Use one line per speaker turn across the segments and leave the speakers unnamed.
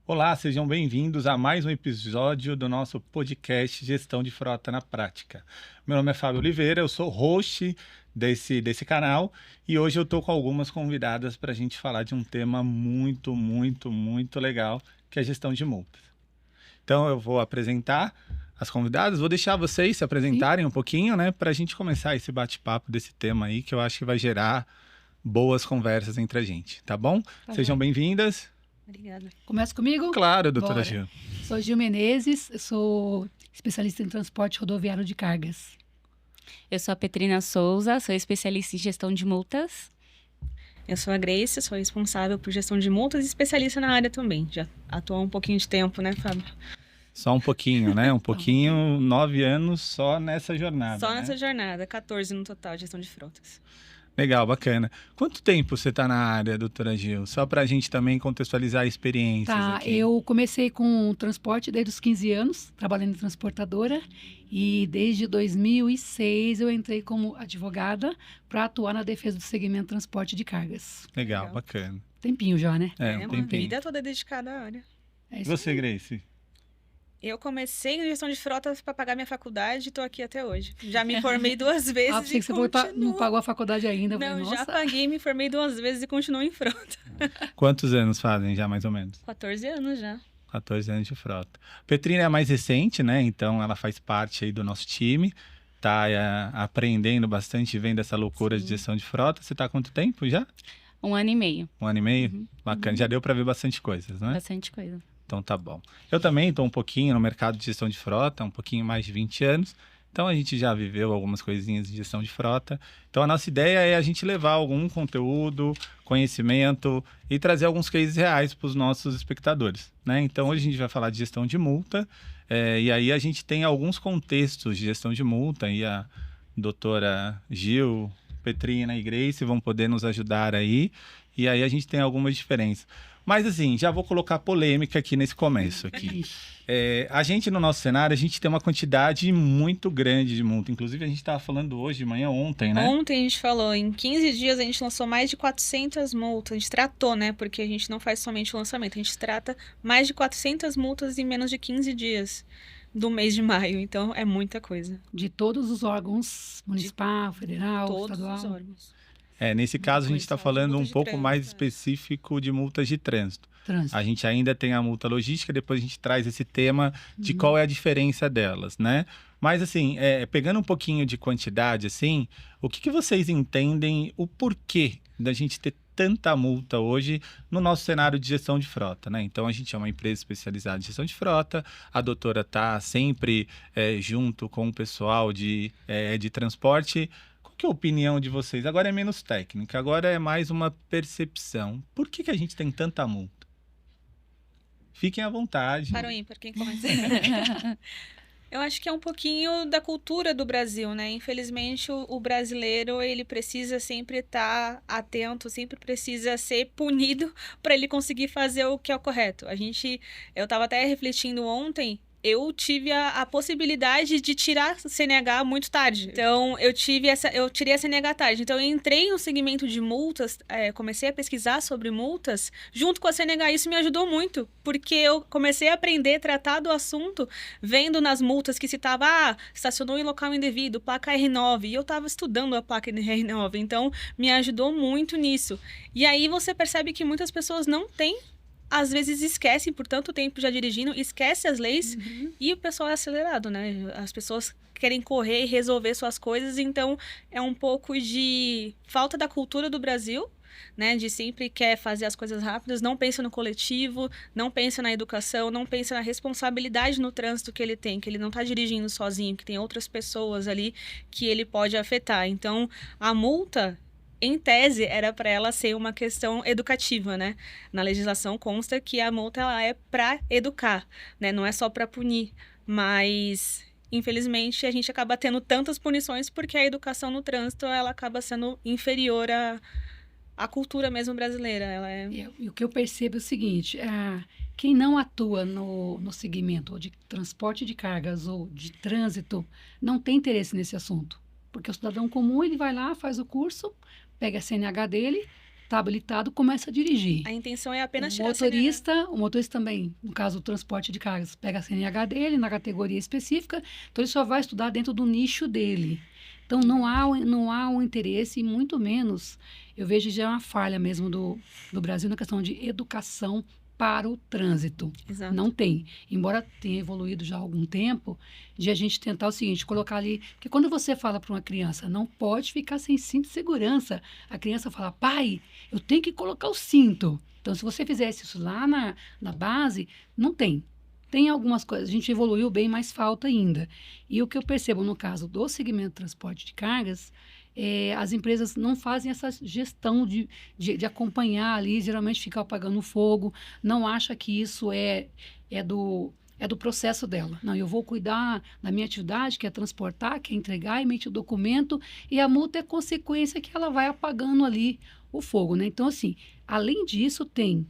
Olá, sejam bem-vindos a mais um episódio do nosso podcast Gestão de Frota na Prática. Meu nome é Fábio Oliveira, eu sou host desse canal e hoje eu estou com algumas convidadas para a gente falar de um tema muito legal, que é a gestão de multas. Então eu vou apresentar as convidadas, vou deixar vocês se apresentarem um pouquinho, né, para a gente começar esse bate-papo desse tema aí, que eu acho que vai gerar boas conversas entre a gente, tá bom? Sejam bem-vindas.
Obrigada.
Começa comigo?
Claro, doutora
Bora.
Gil.
Sou Gil Menezes, sou especialista em transporte rodoviário de cargas.
Eu sou a Petrina Souza, sou especialista em gestão de multas. Eu sou a Grace, sou responsável por gestão de multas e especialista na área também. Já atuo há um pouquinho de tempo, né, Fábio?
Só um pouquinho, né? Um pouquinho, 9 anos só nessa jornada.
Só
né?
nessa jornada, 14 no total de gestão de frotas.
Legal, bacana. Quanto tempo você está na área, doutora Gil? Só para a gente também contextualizar experiências
Tá,
aqui.
eu comecei com transporte desde os 15 anos, trabalhando em transportadora, e desde 2006 eu entrei como advogada para atuar na defesa do segmento transporte de cargas.
Legal,
Legal.
bacana.
Tempinho já, né?
É, um
uma
tempinho.
vida toda dedicada à área.
É
E
isso
você,
aí.
Grace?
Eu comecei em gestão de frotas para pagar minha faculdade e estou aqui até hoje. Já me formei 2 vezes
Ah, pensei
e
que você falou que não
continuo.
pagou a faculdade ainda. Eu falei,
Não, já
nossa.
paguei, me formei 2 vezes e continuo em frota.
Quantos anos fazem já, mais ou menos?
14 anos já.
14 anos de frota. Petrina é a mais recente, né? Então ela faz parte aí do nosso time. Tá aprendendo bastante, vendo essa loucura de gestão de frota. Você tá há quanto tempo já?
1 ano e meio.
1 ano e meio? Bacana. Já deu para ver bastante coisas, né?
Bastante coisa.
Então tá bom. Eu também estou um pouquinho no mercado de gestão de frota, um pouquinho mais de 20 anos. Então a gente já viveu algumas coisinhas de gestão de frota. Então a nossa ideia é a gente levar algum conteúdo, conhecimento e trazer alguns cases reais para os nossos espectadores, né? Então hoje a gente vai falar de gestão de multa, e aí a gente tem alguns contextos de gestão de multa e a doutora Gil, Petrina e Grace vão poder nos ajudar aí. E aí a gente tem algumas diferenças. Mas assim, já vou colocar polêmica aqui nesse começo aqui. A gente, no nosso cenário, a gente tem uma quantidade muito grande de multa. Inclusive, a gente estava falando hoje de manhã, ontem, né?
Ontem a gente falou, em 15 dias a gente lançou mais de 400 multas. A gente tratou, né? Porque a gente não faz somente o lançamento. A gente trata mais de 400 multas em menos de 15 dias do mês de maio. Então, é muita coisa.
De todos os órgãos, municipal, federal,
Todos
estadual.
os órgãos.
Nesse caso, a gente está
Coisa,
falando um
multa de
pouco mais
trânsito,
específico de multas de trânsito.
Trânsito.
A gente ainda tem a multa logística, depois a gente traz esse tema de qual é a diferença delas, né? Mas assim, pegando um pouquinho de quantidade, assim, o que vocês entendem o porquê da gente ter tanta multa hoje no nosso cenário de gestão de frota, né? Então a gente é uma empresa especializada em gestão de frota, a doutora está sempre junto com o pessoal de transporte. Qual que é a opinião de vocês? Agora é menos técnica, agora é mais uma percepção. Por que a gente tem tanta multa? Fiquem à vontade.
Para o ímpar, quem começa? Eu acho que é um pouquinho da cultura do Brasil, né? Infelizmente, o brasileiro, ele precisa sempre estar atento, sempre precisa ser punido para ele conseguir fazer o que é o correto. Eu estava até refletindo ontem, eu tive a possibilidade de tirar CNH muito tarde. Então, eu tirei a CNH tarde. Então, eu entrei no segmento de multas, comecei a pesquisar sobre multas junto com a CNH. Isso me ajudou muito, porque eu comecei a aprender, tratar do assunto, vendo nas multas que citava, estacionou em local indevido, placa R9. E eu estava estudando a placa R9. Então, me ajudou muito nisso. E aí, você percebe que muitas pessoas não têm, às vezes esquecem, por tanto tempo já dirigindo, esquece as leis e o pessoal é acelerado, né? As pessoas querem correr e resolver suas coisas, então é um pouco de falta da cultura do Brasil, né? De sempre quer fazer as coisas rápidas, não pensa no coletivo, não pensa na educação, não pensa na responsabilidade no trânsito que ele tem, que ele não está dirigindo sozinho, que tem outras pessoas ali que ele pode afetar. Então, a multa, em tese, era para ela ser uma questão educativa, né? Na legislação consta que a multa ela é para educar, né? Não é só para punir. Mas, infelizmente, a gente acaba tendo tantas punições porque a educação no trânsito ela acaba sendo inferior à cultura mesmo brasileira.
E o que eu percebo é o seguinte, quem não atua no segmento ou de transporte de cargas ou de trânsito não tem interesse nesse assunto. Porque o cidadão comum, ele vai lá, faz o curso, pega a CNH dele, está habilitado, começa a dirigir.
A intenção é apenas
O
tirar a CNH.
motorista também, no caso do transporte de cargas, pega a CNH dele na categoria específica, então ele só vai estudar dentro do nicho dele. Então, não há um interesse, e muito menos, eu vejo já uma falha mesmo do Brasil na questão de educação para o trânsito.
Exato.
Não tem. Embora tenha evoluído já há algum tempo, de a gente tentar o seguinte, colocar ali... Porque quando você fala para uma criança, não pode ficar sem cinto de segurança, a criança fala, pai, eu tenho que colocar o cinto. Então, se você fizesse isso lá na base, não tem. Tem algumas coisas, a gente evoluiu bem, mas falta ainda. E o que eu percebo no caso do segmento de transporte de cargas, as empresas não fazem essa gestão de acompanhar ali, geralmente fica apagando fogo, não acha que isso é do processo dela. Não, eu vou cuidar da minha atividade, que é transportar, que é entregar, emitir o documento, e a multa é consequência que ela vai apagando ali o fogo, né? Então, assim, além disso,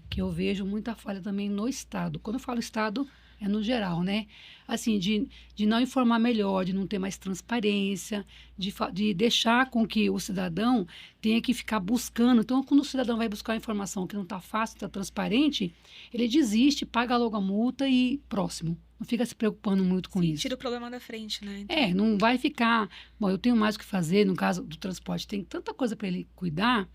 que eu vejo muita falha também no Estado. Quando eu falo Estado, é no geral, né? Assim, de não informar melhor, de não ter mais transparência, de deixar com que o cidadão tenha que ficar buscando. Então, quando o cidadão vai buscar informação que não está fácil, está transparente, ele desiste, paga logo a multa e próximo. Não fica se preocupando muito com isso.
Tira o problema da frente, né? Então...
não vai ficar... Bom, eu tenho mais o que fazer, no caso do transporte, tem tanta coisa para ele cuidar,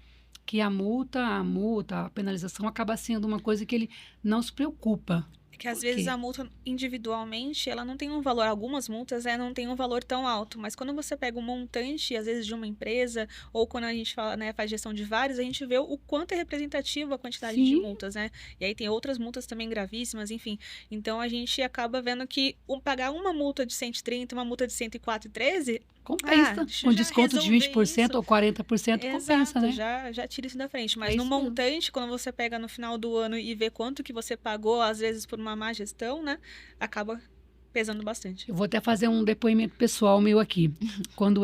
que a multa, a penalização acaba sendo uma coisa que ele não se preocupa.
Que às vezes a multa individualmente, ela não tem um valor, algumas multas não tem um valor tão alto, mas quando você pega um montante, às vezes de uma empresa, ou quando a gente fala, né, faz gestão de vários, a gente vê o quanto é representativo a quantidade
Sim.
de multas, né? E aí tem outras multas também gravíssimas, enfim. Então a gente acaba vendo que pagar uma multa de 130, uma multa de 104,13,
compensa. Com desconto de 20% ou 40%,
exato,
compensa, né?
Já tira isso da frente. Mas no montante, quando você pega no final do ano e vê quanto que você pagou, às vezes por uma má gestão, né? Acaba pesando bastante.
Eu vou até fazer um depoimento pessoal meu aqui. Quando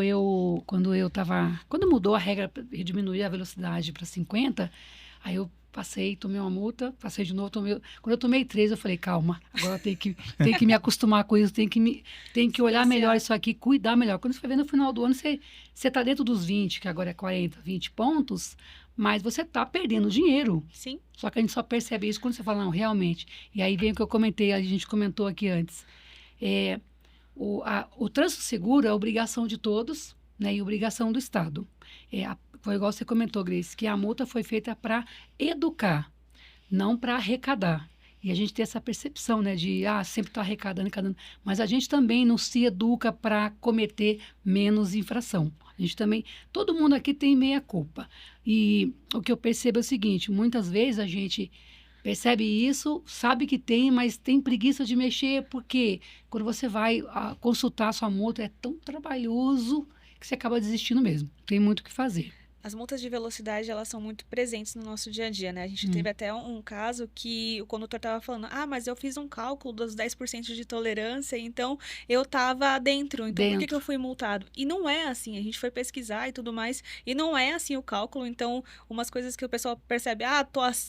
mudou a regra e diminuir a velocidade para 50, aí eu tomei uma multa, passei de novo, quando eu tomei 3, eu falei, calma, agora eu tenho que me acostumar com isso, tenho que olhar melhor isso aqui, cuidar melhor. Quando você vai ver no final do ano, você está dentro dos 20, que agora é 40, 20 pontos, mas você está perdendo dinheiro.
Sim.
Só que a gente só percebe isso quando você fala, não, realmente. E aí vem o que eu comentei, a gente comentou aqui antes. O trânsito seguro é obrigação de todos, né, e obrigação do Estado. Foi igual você comentou, Grace, que a multa foi feita para educar, não para arrecadar. E a gente tem essa percepção, né, de sempre está arrecadando. Mas a gente também não se educa para cometer menos infração. A gente também, todo mundo aqui tem meia culpa. E o que eu percebo é o seguinte, muitas vezes a gente percebe isso, sabe que tem, mas tem preguiça de mexer, porque quando você vai consultar a sua multa, é tão trabalhoso que você acaba desistindo mesmo. Tem muito o que fazer.
As multas de velocidade, elas são muito presentes no nosso dia a dia, né? A gente teve até um caso que o condutor estava falando, mas eu fiz um cálculo dos 10% de tolerância, então eu estava dentro, então por que eu fui multado? E não é assim, a gente foi pesquisar e tudo mais, e não é assim o cálculo, então umas coisas que o pessoal percebe,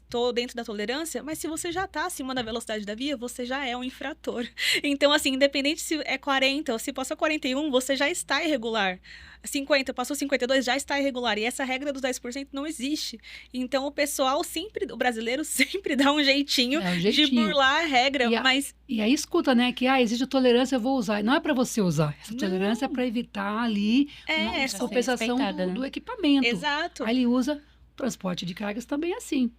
tô dentro da tolerância, mas se você já está acima da velocidade da via, você já é um infrator. Então, assim, independente se é 40 ou se passou 41, você já está irregular. 50, passou 52, já está irregular. E essa regra dos 10% não existe. Então, o brasileiro sempre dá um jeitinho de burlar a regra.
E aí escuta, né, que existe tolerância, eu vou usar. Não é para você usar. Essa tolerância é para evitar ali a compensação do equipamento.
Exato.
Aí ele usa transporte de cargas também assim.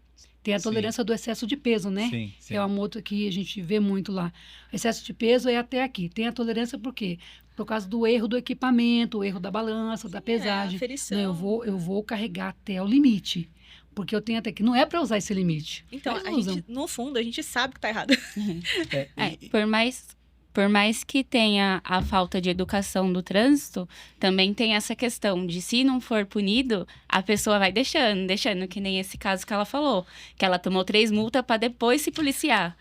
Tem a tolerância do excesso de peso, né?
Sim.
Que é uma multa que a gente vê muito lá. Excesso de peso é até aqui. Tem a tolerância por quê? Por causa do erro do equipamento, o erro da balança, da pesagem.
Aferição.
Não, eu vou carregar até o limite. Porque eu tenho até que... Não é para usar esse limite.
Então, no fundo, a gente sabe que tá errado.
Por mais que tenha a falta de educação do trânsito, também tem essa questão de, se não for punido, a pessoa vai deixando, que nem esse caso que ela falou, que ela tomou 3 multas para depois se policiar.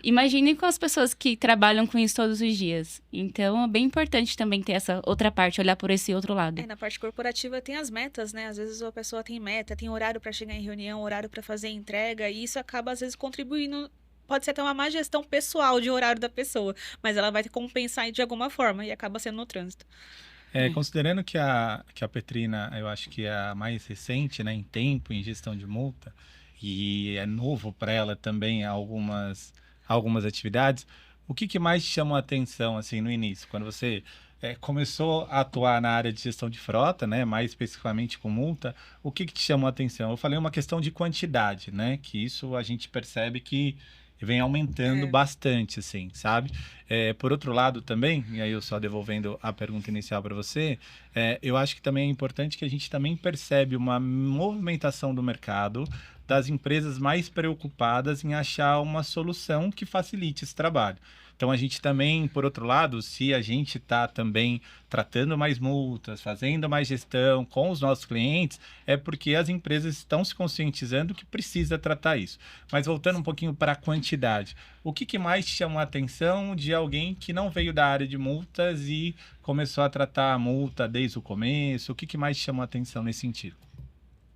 Imagine com as pessoas que trabalham com isso todos os dias. Então, é bem importante também ter essa outra parte, olhar por esse outro lado.
Na parte corporativa tem as metas, né? Às vezes a pessoa tem meta, tem horário para chegar em reunião, horário para fazer entrega, e isso acaba, às vezes, contribuindo. Pode ser até uma má gestão pessoal de horário da pessoa, mas ela vai compensar de alguma forma e acaba sendo no trânsito.
Considerando que a Petrina, eu acho que é a mais recente, né, em tempo, em gestão de multa, e é novo para ela também algumas atividades, o que mais te chamou a atenção, assim, no início, quando você começou a atuar na área de gestão de frota, né, mais especificamente com multa, o que te chamou a atenção? Eu falei uma questão de quantidade, né, que isso a gente percebe que vem aumentando bastante, assim, sabe? Por outro lado também, e aí eu só devolvendo a pergunta inicial para você, eu acho que também é importante que a gente também percebe uma movimentação do mercado das empresas mais preocupadas em achar uma solução que facilite esse trabalho. Então, a gente também, por outro lado, se a gente está também tratando mais multas, fazendo mais gestão com os nossos clientes, é porque as empresas estão se conscientizando que precisa tratar isso. Mas voltando um pouquinho para a quantidade, o que mais te chamou a atenção de alguém que não veio da área de multas e começou a tratar a multa desde o começo? O que mais te chamou a atenção nesse sentido?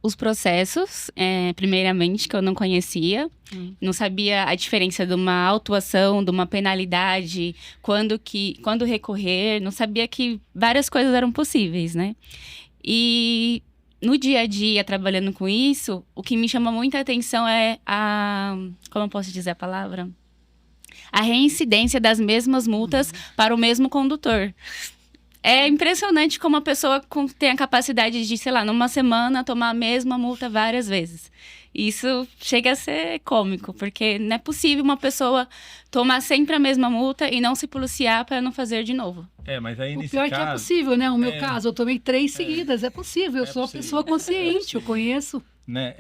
Os processos, primeiramente, que eu não conhecia. Não sabia a diferença de uma autuação, de uma penalidade, quando recorrer. Não sabia que várias coisas eram possíveis, né? E no dia a dia, trabalhando com isso, o que me chama muita atenção é como eu posso dizer a palavra? A reincidência das mesmas multas para o mesmo condutor. É impressionante como a pessoa tem a capacidade de, sei lá, numa semana tomar a mesma multa várias vezes. Isso chega a ser cômico, porque não é possível uma pessoa tomar sempre a mesma multa e não se policiar para não fazer de novo.
Mas aí
o pior é que é possível, né? O meu caso, eu tomei 3 seguidas. É possível, eu sou uma pessoa consciente, eu conheço.
Né?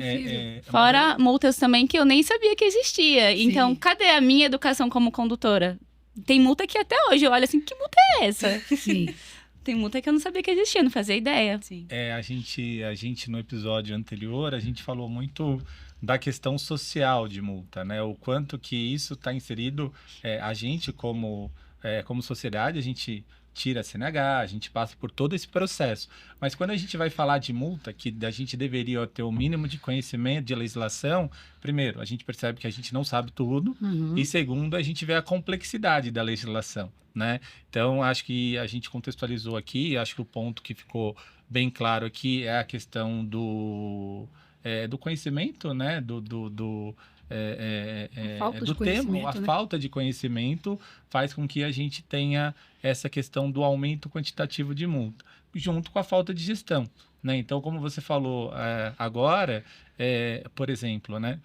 Fora multas também que eu nem sabia que existia. Sim. Então, cadê a minha educação como condutora? Tem multa que até hoje eu olho assim, que multa é essa?
Sim.
Tem multa que eu não sabia que existia, não fazia ideia.
Sim.
A gente no episódio anterior, a gente falou muito da questão social de multa, né? O quanto que isso está inserido, a gente como sociedade, a gente tira a CNH, a gente passa por todo esse processo. Mas quando a gente vai falar de multa, que a gente deveria ter o mínimo de conhecimento de legislação, primeiro, a gente percebe que a gente não sabe tudo, e segundo, a gente vê a complexidade da legislação, né? Então, acho que a gente contextualizou aqui, acho que o ponto que ficou bem claro aqui é a questão do conhecimento, né? Do tema, a falta de conhecimento faz com que a gente tenha essa questão do aumento quantitativo de multa, junto com a falta de gestão, né? Então, como você falou agora, por exemplo, né?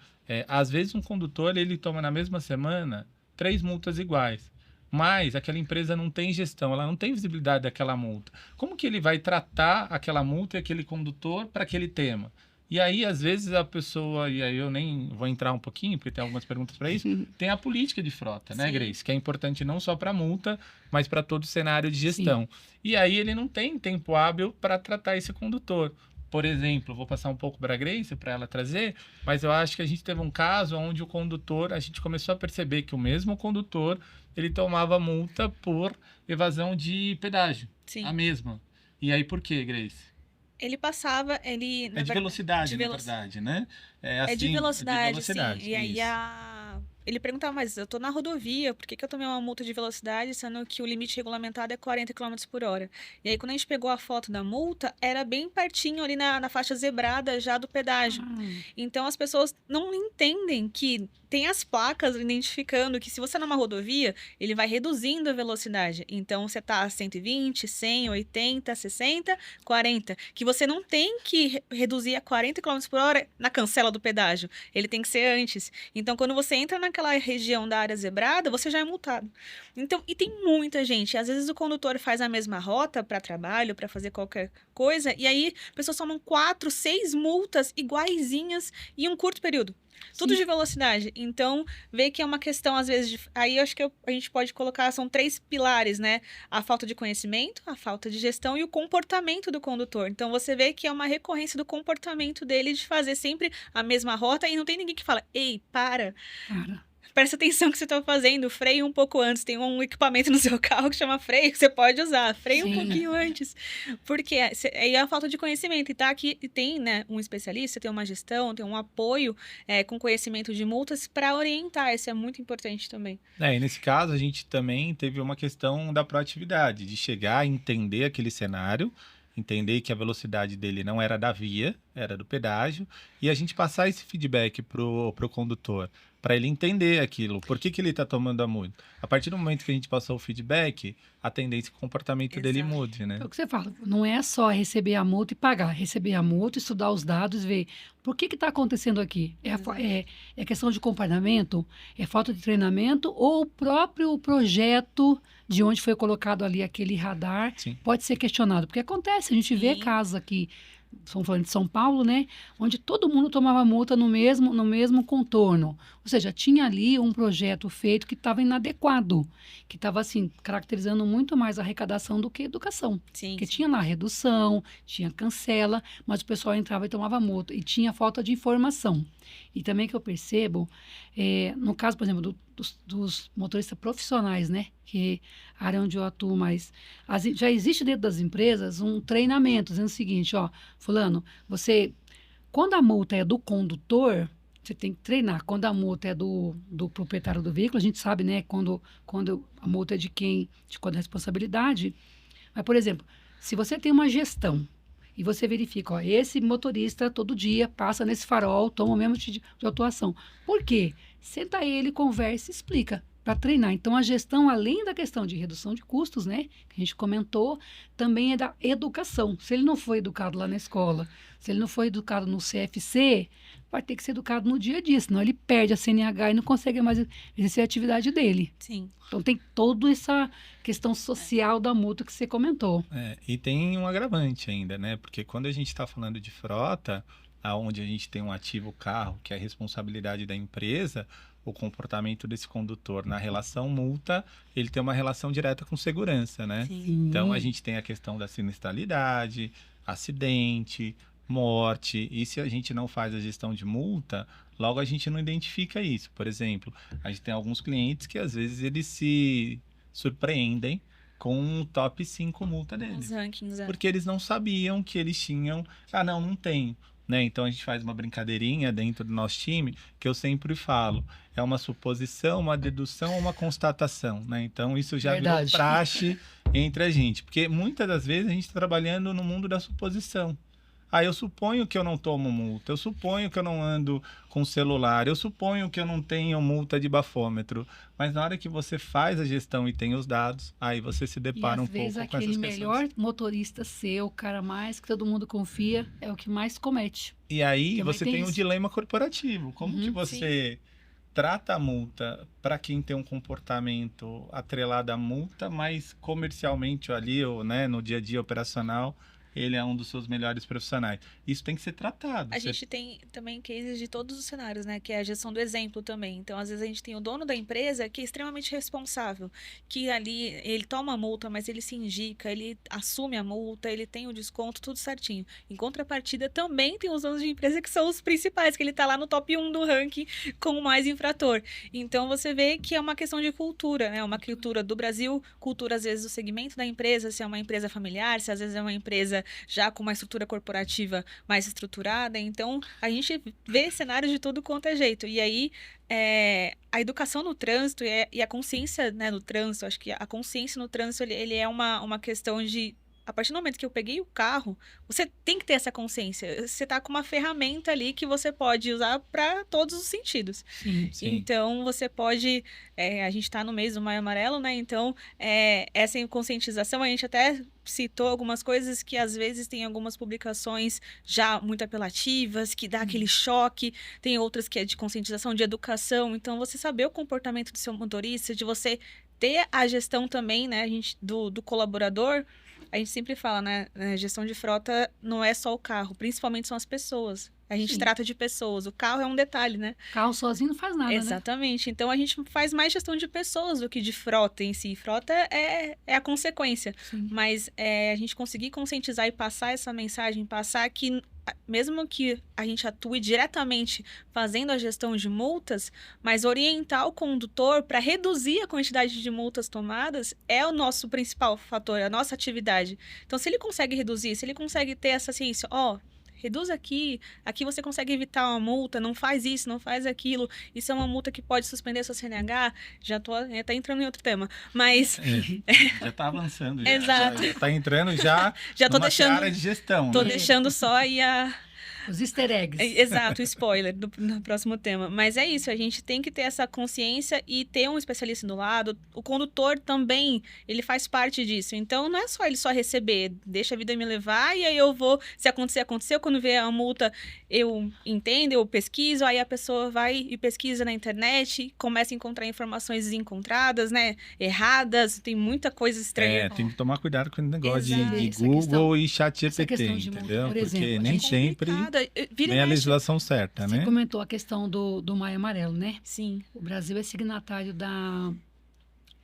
Às vezes um condutor ele toma na mesma semana 3 multas iguais, mas aquela empresa não tem gestão, ela não tem visibilidade daquela multa. Como que ele vai tratar aquela multa e aquele condutor para aquele tema? E aí, às vezes, a pessoa, e aí eu nem vou entrar um pouquinho, porque tem algumas perguntas para isso, tem a política de frota, né, Grace? Que é importante não só para multa, mas para todo o cenário de gestão. Sim. E aí ele não tem tempo hábil para tratar esse condutor. Por exemplo, vou passar um pouco para a Grace, para ela trazer, mas eu acho que a gente teve um caso onde o condutor, a gente começou a perceber que o mesmo condutor, ele tomava multa por evasão de pedágio.
Sim.
A mesma. E aí, por quê, Grace?
Ele passava,
de velocidade, na verdade, né?
De velocidade, sim. E aí
isso.
Ele perguntava, mas eu tô na rodovia, por que eu tomei uma multa de velocidade, sendo que o limite regulamentado é 40 km por hora? E aí, quando a gente pegou a foto da multa, era bem pertinho ali na faixa zebrada já do pedágio. Então, as pessoas não entendem que tem as placas identificando que se você é numa rodovia, ele vai reduzindo a velocidade. Então, você tá a 120, 100, 80, 60, 40. Que você não tem que reduzir a 40 km por hora na cancela do pedágio. Ele tem que ser antes. Então, quando você entra naquela região da área zebrada, você já é multado. Então, e tem muita gente. Às vezes o condutor faz a mesma rota para trabalho, para fazer qualquer coisa, e aí pessoas tomam 4, 6 multas iguaizinhas em um curto período. Tudo de velocidade. Então, vê que é uma questão, às vezes, aí eu acho que a gente pode colocar, são 3 pilares, né? A falta de conhecimento, a falta de gestão e o comportamento do condutor. Então, você vê que é uma recorrência do comportamento dele de fazer sempre a mesma rota e não tem ninguém que fala, ei, para. presta atenção no que você está fazendo, freia um pouco antes. Tem um equipamento no seu carro que chama freio, que você pode usar. Freia um pouquinho antes. Porque aí é a falta de conhecimento. E tá aqui, tem, né, um especialista, tem uma gestão, tem um apoio com conhecimento de multas para orientar. Isso é muito importante também.
E nesse caso, a gente também teve uma questão da proatividade, de chegar a entender aquele cenário, entender que a velocidade dele não era da via, era do pedágio, e a gente passar esse feedback pro condutor, para ele entender aquilo, por que ele está tomando a multa. A partir do momento que a gente passou o feedback, a tendência e o comportamento dele mude, né?
É o que você fala, não é só receber a multa e pagar, receber a multa, estudar os dados, ver por que está acontecendo aqui. É questão de comportamento, é falta de treinamento ou o próprio projeto de onde foi colocado ali aquele radar.
Sim.
Pode ser questionado, porque acontece, a gente vê casos aqui, estamos falando de São Paulo, né, onde todo mundo tomava multa no mesmo contorno. Ou seja, tinha ali um projeto feito que estava inadequado, que estava, assim, caracterizando muito mais a arrecadação do que a educação. Porque tinha lá redução, tinha cancela, mas o pessoal entrava e tomava multa. E tinha falta de informação. E também que eu percebo, no caso, por exemplo, dos motoristas profissionais, né, que a área onde eu atuo mais, já existe dentro das empresas um treinamento, dizendo o seguinte, ó, fulano, quando a multa é do condutor, você tem que treinar. Quando a multa é do proprietário do veículo, a gente sabe, né, quando a multa é de qual é a responsabilidade. Mas, por exemplo, se você tem uma gestão, e você verifica, ó, esse motorista todo dia passa nesse farol, toma o mesmo tipo de atuação. Por quê? Senta ele, conversa e explica para treinar. Então, a gestão, além da questão de redução de custos, né, que a gente comentou, também é da educação. Se ele não foi educado lá na escola, se ele não foi educado no CFC, vai ter que ser educado no dia a dia, senão ele perde a CNH e não consegue mais exercer a atividade dele.
Sim.
Então, tem toda essa questão social da multa que você comentou.
E tem um agravante ainda, né? Porque quando a gente está falando de frota, onde a gente tem um ativo carro, que é a responsabilidade da empresa, o comportamento desse condutor na relação multa, ele tem uma relação direta com segurança, né?
Sim.
Então, a gente tem a questão da sinistralidade, acidente, morte, e se a gente não faz a gestão de multa, logo a gente não identifica isso. Por exemplo, a gente tem alguns clientes que às vezes eles se surpreendem com o top 5 multa deles.
Os rankings,
Porque eles não sabiam que eles tinham... não tenho. Né? Então a gente faz uma brincadeirinha dentro do nosso time, que eu sempre falo, é uma suposição, uma dedução ou uma constatação, né? Então isso já virou praxe entre a gente, porque muitas das vezes a gente está trabalhando no mundo da suposição. Eu suponho que eu não tomo multa, eu suponho que eu não ando com celular, eu suponho que eu não tenho multa de bafômetro, mas na hora que você faz a gestão e tem os dados, aí você se depara um pouco com essas questões.
E às vezes aquele melhor motorista seu, o cara mais que todo mundo confia, é o que mais comete.
E aí você tem um dilema corporativo, como que você trata a multa para quem tem um comportamento atrelado à multa, mas comercialmente ali, ou, né, no dia a dia operacional, ele é um dos seus melhores profissionais. Isso tem que ser tratado.
A gente tem também cases de todos os cenários, né? Que é a gestão do exemplo também. Então, às vezes, a gente tem o dono da empresa que é extremamente responsável, que ali ele toma a multa, mas ele se indica, ele assume a multa, ele tem o desconto, tudo certinho. Em contrapartida, também tem os donos de empresa que são os principais, que ele tá lá no top 1 do ranking com o mais infrator. Então, você vê que é uma questão de cultura, né? Uma cultura do Brasil, cultura, às vezes, do segmento da empresa, se é uma empresa familiar, se às vezes é uma empresa já com uma estrutura corporativa mais estruturada. Então, a gente vê cenários de tudo quanto é jeito. E aí, a educação no trânsito e a consciência, né, no trânsito, acho que a consciência no trânsito, ele é uma questão de... A partir do momento que eu peguei o carro, você tem que ter essa consciência. Você tá com uma ferramenta ali que você pode usar para todos os sentidos.
Sim.
Então, você pode... a gente tá no mês do Maio Amarelo, né? Então, essa conscientização, a gente até citou algumas coisas que, às vezes, tem algumas publicações já muito apelativas, que dá aquele choque. Tem outras que é de conscientização, de educação. Então, você saber o comportamento do seu motorista, de você ter a gestão também, né? Do colaborador... A gente sempre fala, né? Gestão de frota não é só o carro, principalmente são as pessoas. A gente trata de pessoas. O carro é um detalhe, né?
O carro sozinho não faz nada,
Exatamente. Né? Então, a gente faz mais gestão de pessoas do que de frota em si. Frota é a consequência.
Sim.
Mas a gente conseguir conscientizar e passar essa mensagem, passar que mesmo que a gente atue diretamente fazendo a gestão de multas, mas orientar o condutor para reduzir a quantidade de multas tomadas é o nosso principal fator, a nossa atividade. Então, se ele consegue reduzir, se ele consegue ter essa ciência, reduz aqui você consegue evitar uma multa, não faz isso, não faz aquilo, isso é uma multa que pode suspender sua CNH, já tô até entrando em outro tema, mas...
Já tá avançando. Já,
Exato.
Já tá entrando já
tô
numa
deixando
seara de gestão.
Tô
né?
deixando só aí
Os easter eggs.
Exato, o spoiler no próximo tema. Mas é isso, a gente tem que ter essa consciência e ter um especialista do lado. O condutor também, ele faz parte disso. Então, não é só ele só receber, deixa a vida me levar e aí eu vou, se acontecer, aconteceu. Quando vê a multa, eu entendo, eu pesquiso, aí a pessoa vai e pesquisa na internet, começa a encontrar informações desencontradas, né? Erradas, tem muita coisa estranha.
Tem que tomar cuidado com o negócio de
Essa
Google
questão-
e chat
essa
GPT,
questão de multa,
entendeu?
por
Porque
exemplo,
nem
a gente-
sempre
Vira
vem
e
a
mexe.
legislação certa,
Você
né?
comentou a questão do Maio Amarelo, né?
Sim,
O Brasil é signatário da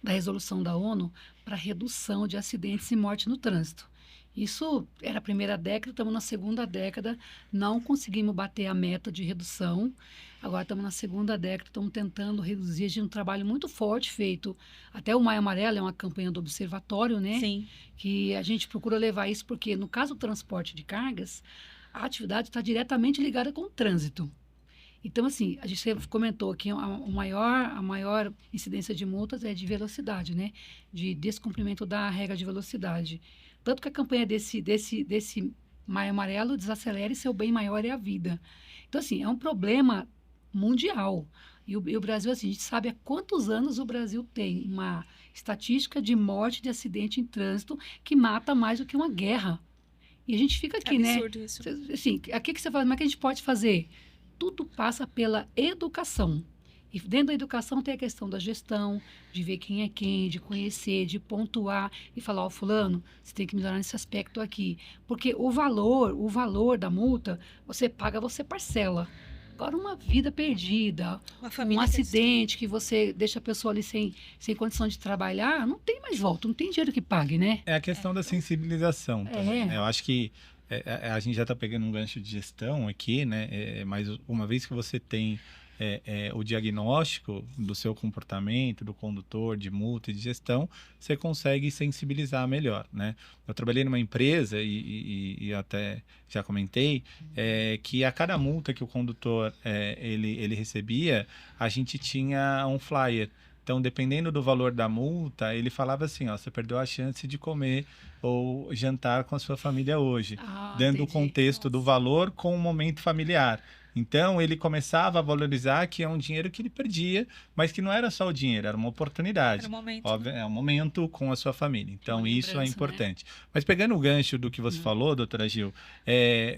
resolução da ONU para redução de acidentes e morte no trânsito. Isso era a primeira década, estamos na segunda década, não conseguimos bater a meta de redução. Agora estamos na segunda década, estamos tentando reduzir. A gente tem um trabalho muito forte feito. Até o Maio Amarelo é uma campanha do Observatório, né?
sim.
Que a gente procura levar isso porque, no caso do transporte de cargas, a atividade está diretamente ligada com o trânsito. Então, assim, a gente comentou que a maior incidência de multas é de velocidade, né? De descumprimento da regra de velocidade. Tanto que a campanha desse Maio Amarelo, desacelere, seu bem maior é a vida. Então, assim, é um problema mundial. E o Brasil, assim, a gente sabe há quantos anos o Brasil tem uma estatística de morte de acidente em trânsito que mata mais do que uma guerra. E a gente fica aqui, né?
Absurdo isso.
Assim, aqui que você fala, mas o que a gente pode fazer? Tudo passa pela educação. E dentro da educação tem a questão da gestão, de ver quem é quem, de conhecer, de pontuar e falar, fulano, você tem que melhorar nesse aspecto aqui. Porque o valor da multa, você paga, você parcela. Agora, uma vida perdida,
Uma
um
família que
acidente que você deixa a pessoa ali sem condição de trabalhar, não tem mais volta, não tem dinheiro que pague, né?
É a questão da sensibilização também, né? Eu acho que a gente já está pegando um gancho de gestão aqui, né? Mas uma vez que você tem o diagnóstico do seu comportamento, do condutor, de multa e de gestão, você consegue sensibilizar melhor, né? Eu trabalhei numa empresa e até já comentei que a cada multa que o condutor ele recebia, a gente tinha um flyer. Então, dependendo do valor da multa, ele falava assim, ó, você perdeu a chance de comer ou jantar com a sua família hoje, dando o
Entendi.
contexto do valor com o momento familiar. Então, ele começava a valorizar que é um dinheiro que ele perdia, mas que não era só o dinheiro, era uma oportunidade.
Era o momento.
Óbvio, é um momento com a sua família. Então,
Uma
isso é
lembrança, né?
importante. Mas pegando o gancho do que você falou, doutora Gil,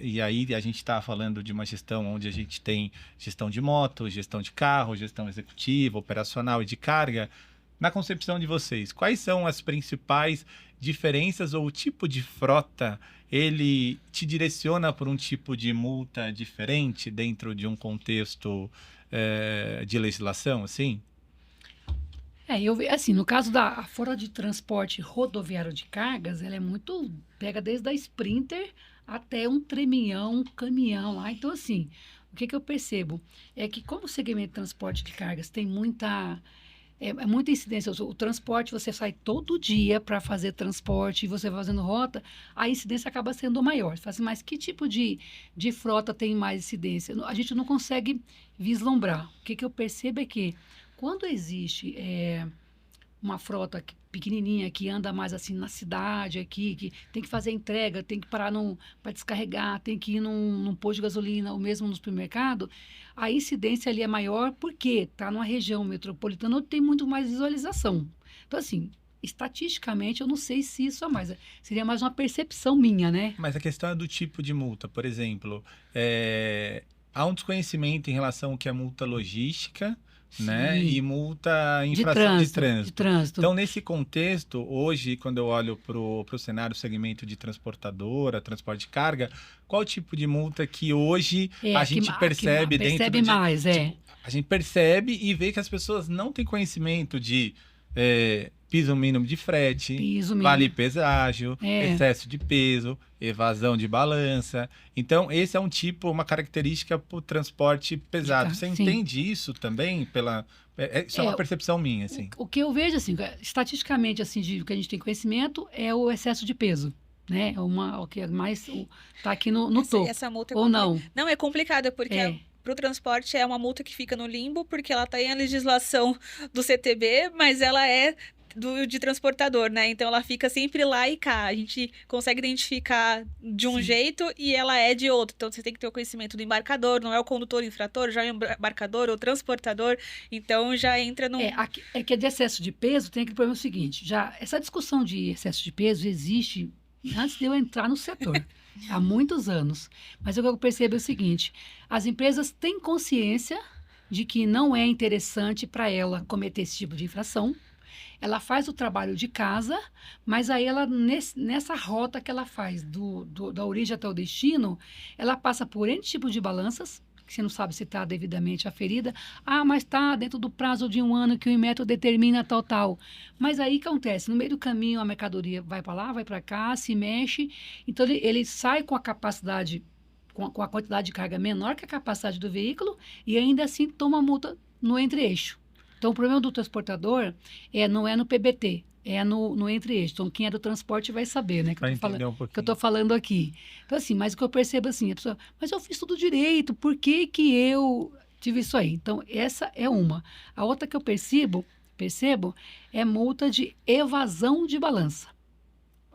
e aí a gente está falando de uma gestão onde a gente tem gestão de moto, gestão de carro, gestão executiva, operacional e de carga. Na concepção de vocês, quais são as principais diferenças ou o tipo de frota ele te direciona por um tipo de multa diferente dentro de um contexto de legislação, assim?
Assim, no caso da frota de transporte rodoviário de cargas, ela é muito, pega desde a Sprinter até um tremião, um caminhão lá. Então, assim, o que eu percebo é que como o segmento de transporte de cargas tem muita incidência. O transporte, você sai todo dia para fazer transporte e você vai fazendo rota, a incidência acaba sendo maior. Você fala assim, mas que tipo de frota tem mais incidência? A gente não consegue vislumbrar. O que eu percebo é que quando existe uma frota pequenininha que anda mais assim na cidade aqui, que tem que fazer entrega, tem que parar para descarregar, tem que ir num posto de gasolina ou mesmo no supermercado, a incidência ali é maior porque está numa região metropolitana onde tem muito mais visualização. Então, assim, estatisticamente, eu não sei se isso é mais. Seria mais uma percepção minha, né?
Mas a questão é do tipo de multa. Por exemplo, há um desconhecimento em relação ao que é multa logística, né? E multa infração de trânsito. Então, nesse contexto, hoje, quando eu olho para o cenário, segmento de transportadora, transporte de carga, qual tipo de multa que hoje a gente percebe dentro
mais,
tipo, a gente percebe e vê que as pessoas não têm conhecimento de piso mínimo de frete,
Piso
vale
mínimo.
peságio, excesso de peso, evasão de balança. Então, esse é uma característica para o transporte pesado. Você
Sim.
entende isso também? Isso é uma percepção minha, assim.
O que eu vejo, assim, estatisticamente, assim, o que a gente tem conhecimento é o excesso de peso, né? O que é mais tá aqui no topo.
Essa multa
Ou não?
Não, é complicada, porque para o transporte é uma multa que fica no limbo, porque ela está em a legislação do CTB, mas ela é de transportador, né? Então ela fica sempre lá e cá. A gente consegue identificar de um jeito e ela é de outro. Então você tem que ter o conhecimento do embarcador, não é o condutor infrator, já é o embarcador ou transportador. Então já entra no.
É que de excesso de peso tem aquele problema seguinte: já essa discussão de excesso de peso existe antes de eu entrar no setor. Há muitos anos. Mas o que eu percebo é o seguinte: as empresas têm consciência de que não é interessante para ela cometer esse tipo de infração. Ela faz o trabalho de casa, mas aí ela, nessa rota que ela faz, da origem até o destino, ela passa por N tipos de balanças, que você não sabe se está devidamente aferida. Ah, mas está dentro do prazo de 1 ano que o Inmetro determina tal. Mas aí o que acontece? No meio do caminho, a mercadoria vai para lá, vai para cá, se mexe. Então, ele sai com a capacidade, com a quantidade de carga menor que a capacidade do veículo e ainda assim toma multa no entre-eixo. Então, o problema do transportador não é no PBT, é no entre-eixo. Então, quem é do transporte vai saber, né? Que eu estou falando aqui. Então, assim, mas o que eu percebo assim, a pessoa, mas eu fiz tudo direito, por que eu tive isso aí? Então, essa é uma. A outra que eu percebo é multa de evasão de balança.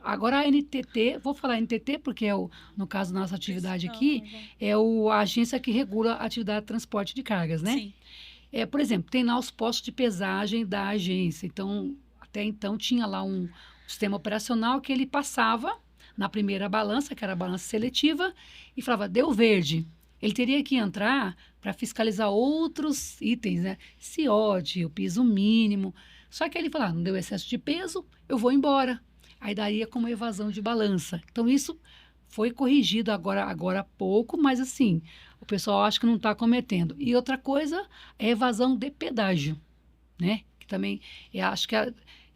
Agora, a NTT, vou falar NTT porque no caso da nossa atividade aqui, é a agência que regula a atividade de transporte de cargas, né?
Sim.
Por exemplo, tem lá os postos de pesagem da agência. Então, até então, tinha lá um sistema operacional que ele passava na primeira balança, que era a balança seletiva, e falava, deu verde. Ele teria que entrar para fiscalizar outros itens, né? CIOD, o piso mínimo. Só que ele falava, não deu excesso de peso, eu vou embora. Aí daria como evasão de balança. Então, isso foi corrigido agora há pouco, mas assim, o pessoal acha que não está cometendo. E outra coisa é evasão de pedágio, né? Que também, eu acho que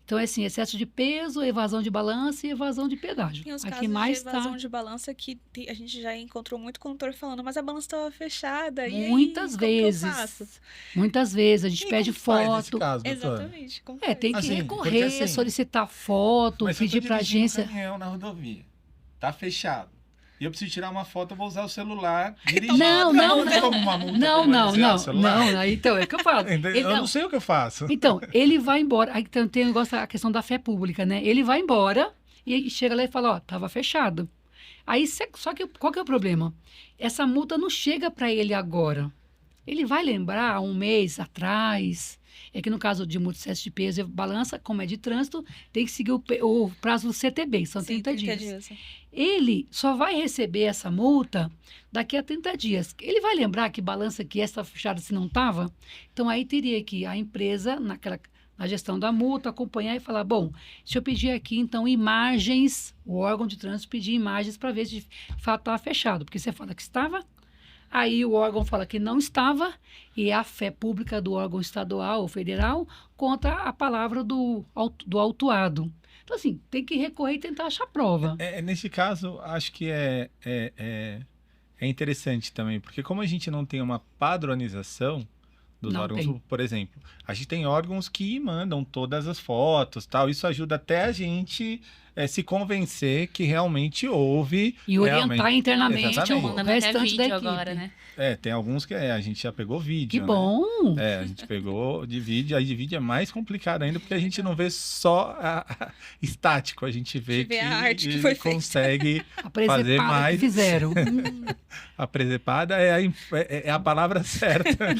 então, é assim, excesso de peso, evasão de balança e evasão de pedágio.
Tem os
Aqui
casos
mais
de evasão de balança que a gente já encontrou muito condutor falando, mas a balança estava fechada.
Muitas vezes. Muitas vezes. A gente pede foto.
Caso,
exatamente.
Tem que
assim,
recorrer, assim, solicitar foto, pedir para a agência.
Um caminhão na rodovia. Tá fechado. E eu preciso tirar uma foto, eu vou usar o celular dirigindo.
Não. Então, é o que eu falo.
Eu não sei o que eu faço.
Então, ele vai embora. Aí tem um negócio, a questão da fé pública, né? Ele vai embora e chega lá e fala, tava fechado. Aí, só que qual que é o problema? Essa multa não chega para ele agora. Ele vai lembrar 1 mês atrás. É que no caso de multa de excesso de peso e balança, como é de trânsito, tem que seguir o prazo do CTB, são 30 dias. Ele só vai receber essa multa daqui a 30 dias. Ele vai lembrar que balança que essa fechada se não estava? Então, aí teria que a empresa, na gestão da multa, acompanhar e falar, bom, se eu pedir aqui, então, imagens, o órgão de trânsito pedir imagens para ver se de fato estava fechado, porque você fala que estava, aí o órgão fala que não estava, e é a fé pública do órgão estadual ou federal contra a palavra do autuado. Então, assim, tem que recorrer e tentar achar prova.
Nesse caso, acho que é interessante também, porque como a gente não tem uma padronização dos órgãos, por exemplo, a gente tem órgãos que mandam todas as fotos, tal, isso ajuda até a gente se convencer que realmente houve.
E orientar internamente
o
restante da equipe.
Agora, né?
Tem alguns que a gente já pegou vídeo.
Que bom!
Né? A gente pegou de vídeo, aí de vídeo é mais complicado ainda, porque a gente não vê só estático, a gente vê que
a arte que
ele consegue fazer mais.
Que fizeram.
A presepada é a palavra certa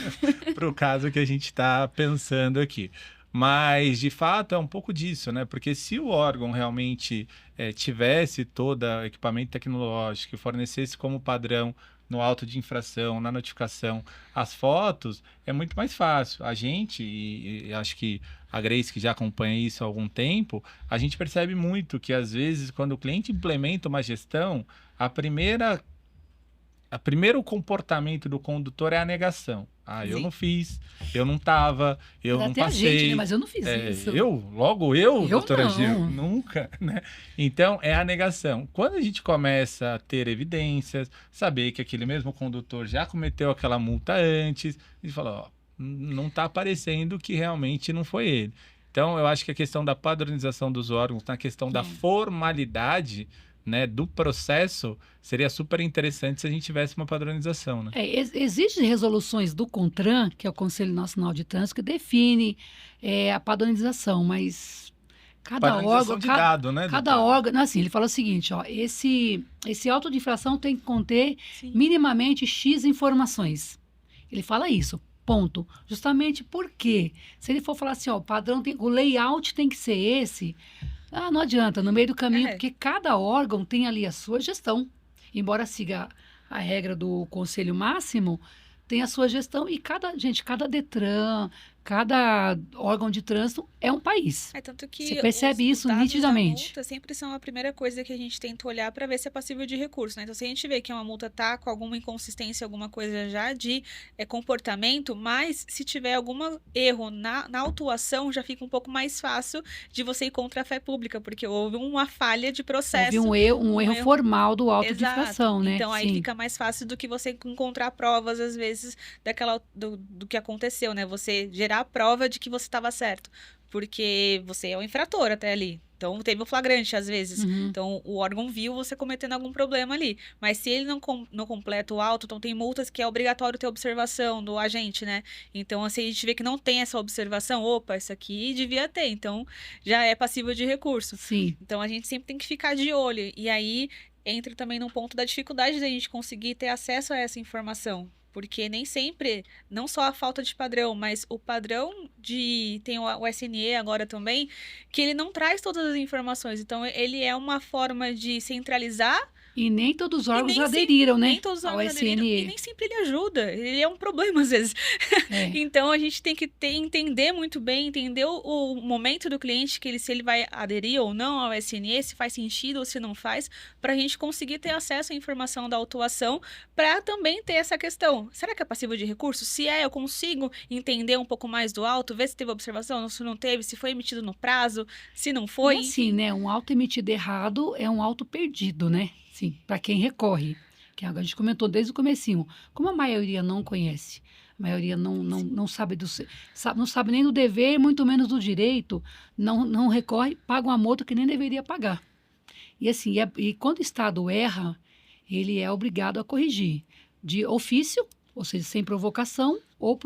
para o caso que a gente está pensando aqui. Mas, de fato, é um pouco disso, né? Porque se o órgão realmente tivesse todo o equipamento tecnológico, fornecesse como padrão no auto de infração, na notificação, as fotos, é muito mais fácil. A gente, e acho que a Grace, que já acompanha isso há algum tempo, a gente percebe muito que, às vezes, quando o cliente implementa uma gestão, a primeira primeiro comportamento do condutor é a negação. Eu não fiz, eu não estava, eu não
Até
passei.
a gente, né? Mas eu não fiz isso.
Logo eu, doutora
não.
Gil, nunca, né? Então, é a negação. Quando a gente começa a ter evidências, saber que aquele mesmo condutor já cometeu aquela multa antes, a gente fala, não está aparecendo que realmente não foi ele. Então, eu acho que a questão da padronização dos órgãos, na questão da formalidade, né, do processo, seria super interessante se a gente tivesse uma padronização, né?
Existem resoluções do CONTRAN, que é o Conselho Nacional de Trânsito, que define a padronização, mas cada órgão...
de dado, né?
Cada órgão... Assim, ele fala o seguinte, esse auto de infração tem que conter minimamente X informações. Ele fala isso. Ponto. Justamente porque, se ele for falar assim, o padrão o layout tem que ser esse, não adianta, no meio do caminho, porque cada órgão tem ali a sua gestão. Embora siga a regra do Conselho Máximo, tem a sua gestão e cada DETRAN, cada órgão de trânsito é um país.
Tanto que
você percebe isso
dados
nitidamente.
Da multa sempre são a primeira coisa que a gente tenta olhar para ver se é passível de recurso, né? Então, se a gente vê que uma multa tá com alguma inconsistência, alguma coisa já de comportamento, mas se tiver algum erro na autuação, já fica um pouco mais fácil de você ir contra a fé pública, porque houve uma falha de processo.
Houve um erro formal do auto de infração, né?
Então, aí fica mais fácil do que você encontrar provas, às vezes, do que aconteceu, né? Você gerar a prova de que você estava certo, porque você é o infrator até ali. Então, teve o flagrante, às vezes. Então, o órgão viu você cometendo algum problema ali. Mas se ele não completa o auto, então tem multas que é obrigatório ter observação do agente, né? Então, assim, a gente vê que não tem essa observação, isso aqui devia ter. Então, já é passível de recurso.
Sim.
Então, a gente sempre tem que ficar de olho. E aí, entra também no ponto da dificuldade da gente conseguir ter acesso a essa informação. Porque nem sempre, não só a falta de padrão, mas o padrão tem o SNE agora também, que ele não traz todas as informações. Então, ele é uma forma de centralizar.
E nem todos os órgãos aderiram, né?
Nem todos os órgãos aderiram. E nem sempre ele ajuda. Ele é um problema, às vezes. Então, a gente tem que entender muito bem, entender o momento do cliente, se ele vai aderir ou não ao SNE, se faz sentido ou se não faz, para a gente conseguir ter acesso à informação da autuação, para também ter essa questão. Será que é passível de recurso? Se eu consigo entender um pouco mais do auto, ver se teve observação, se não teve, se foi emitido no prazo, se não foi.
E assim, né? Um auto emitido errado é um auto perdido, né? Sim, para quem recorre, que a gente comentou desde o comecinho, como a maioria não conhece, a maioria não sabe não sabe nem do dever, muito menos do direito, não recorre, paga uma multa que nem deveria pagar. E assim, e quando o Estado erra, ele é obrigado a corrigir, de ofício, ou seja, sem provocação, ou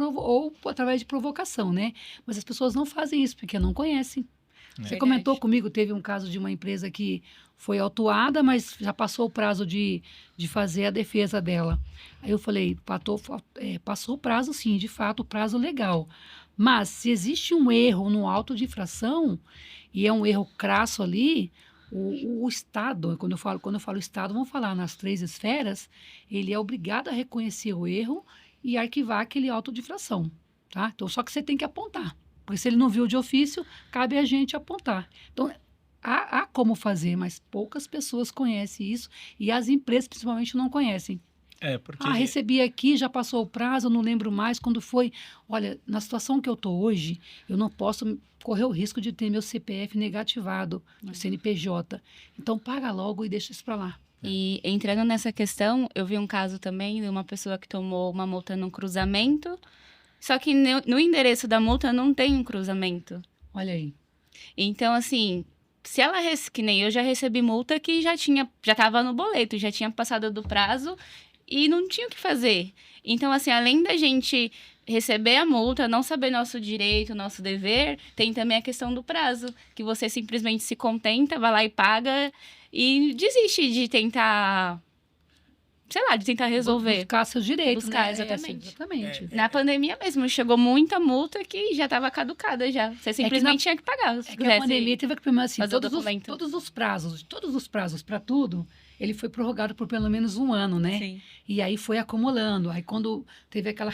através de provocação, né? Mas as pessoas não fazem isso, porque não conhecem. Você comentou comigo, teve um caso de uma empresa que foi autuada, mas já passou o prazo de fazer a defesa dela. Aí eu falei, passou o prazo sim, de fato, o prazo legal. Mas se existe um erro no auto de infração, e é um erro crasso ali, o Estado, quando eu falo Estado, vamos falar nas 3 esferas, ele é obrigado a reconhecer o erro e arquivar aquele auto de infração, tá? Então, só que você tem que apontar. Porque se ele não viu de ofício, cabe a gente apontar. Então, há como fazer, mas poucas pessoas conhecem isso e as empresas principalmente não conhecem.
Porque...
recebi aqui, já passou o prazo, eu não lembro mais quando foi. Olha, na situação que eu estou hoje, eu não posso correr o risco de ter meu CPF negativado, meu CNPJ. Então, paga logo e deixa isso para lá.
E entrando nessa questão, eu vi um caso também de uma pessoa que tomou uma multa num cruzamento. Só que no endereço da multa não tem um cruzamento.
Olha aí.
Então, assim, se ela... Que nem eu já recebi multa que já estava no boleto, já tinha passado do prazo e não tinha o que fazer. Então, assim, além da gente receber a multa, não saber nosso direito, nosso dever, tem também a questão do prazo, que você simplesmente se contenta, vai lá e paga e desiste de tentar... sei lá, de tentar resolver.
Buscar seus direitos,
buscar,
né?
Exatamente.
Exatamente.
Na pandemia mesmo, chegou muita multa que já estava caducada já. Você simplesmente tinha que pagar.
Que a pandemia teve que, primeiro, assim, todos os prazos para tudo, ele foi prorrogado por pelo menos 1 ano, né?
Sim.
E aí foi acumulando. Aí quando teve aquela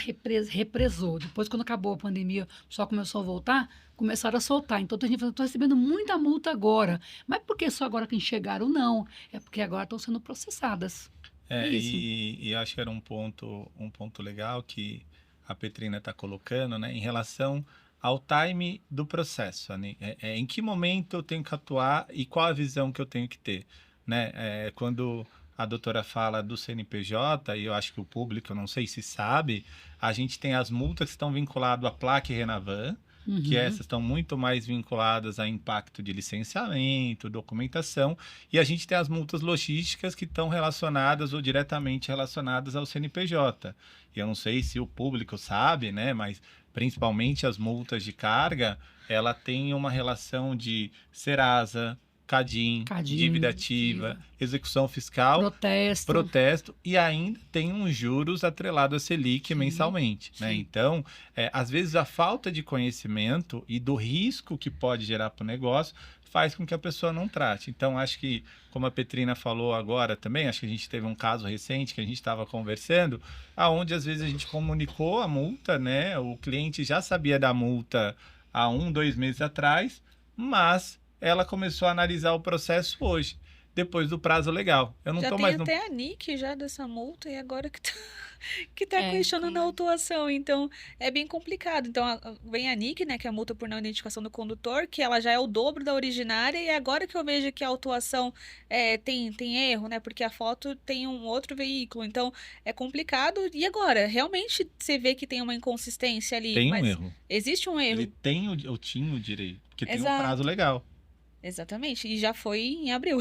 represou, depois quando acabou a pandemia, só começou a voltar, começaram a soltar. Então, tem gente falando, estou recebendo muita multa agora. Mas por que só agora que enxergaram? Não. É porque agora estão sendo processadas. É isso.
E eu acho que era um ponto legal que a Petrina está colocando, né, em relação ao time do processo, né? Em que momento eu tenho que atuar e qual a visão que eu tenho que ter, né? Quando a doutora fala do CNPJ, e eu acho que o público, eu não sei se sabe, a gente tem as multas que estão vinculadas à placa e Renavan, que essas estão muito mais vinculadas a impacto de licenciamento, documentação, e a gente tem as multas logísticas que estão relacionadas ou diretamente relacionadas ao CNPJ. E eu não sei se o público sabe, né, mas principalmente as multas de carga, ela tem uma relação de Serasa, CADIM, dívida ativa, execução fiscal, protesto, e ainda tem uns juros atrelados a Selic mensalmente, né? Então, às vezes a falta de conhecimento e do risco que pode gerar para o negócio faz com que a pessoa não trate. Então, acho que, como a Petrina falou agora também, acho que a gente teve um caso recente que a gente estava conversando, aonde às vezes a gente comunicou a multa, né? O cliente já sabia da multa há 2 meses atrás, mas ela começou a analisar o processo hoje, depois do prazo legal. Eu não
já
tô
tem
mais
até a NIC já dessa multa e agora que tá questionando a autuação. Então, é bem complicado. Então, vem a NIC, né, que é a multa por não identificação do condutor, que ela já é o dobro da originária, e agora que eu vejo que a autuação tem erro, né, porque a foto tem um outro veículo. Então, é complicado. E agora? Realmente, você vê que tem uma inconsistência ali.
Tem um erro.
Existe um erro.
Ele tinha o direito, porque tem um
Exato.
prazo legal.
Exatamente, e já foi em abril.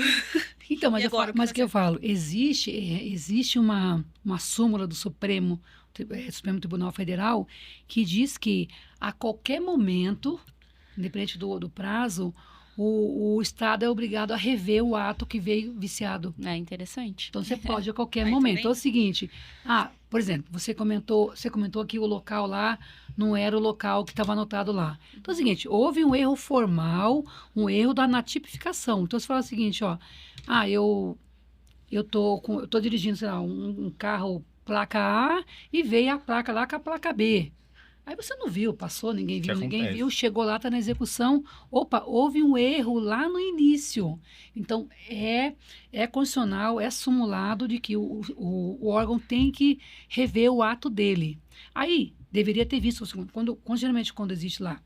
Então, mas o que eu falo, existe uma súmula do Supremo Tribunal Federal que diz que a qualquer momento, independente do prazo, o Estado é obrigado a rever o ato que veio viciado.
É interessante.
Então, você pode a qualquer momento. Então, é o seguinte, por exemplo, você comentou que o local lá não era o local que estava anotado lá. Então, é o seguinte, houve um erro formal, um erro na tipificação. Então, você fala o seguinte, eu tô dirigindo, sei lá, um carro placa A e veio a placa lá com a placa B. Aí você não viu, passou, ninguém viu, chegou lá, está na execução. Opa, houve um erro lá no início. Então, é constitucional, é simulado de que o órgão tem que rever o ato dele. Aí, deveria ter visto, geralmente quando existe lá,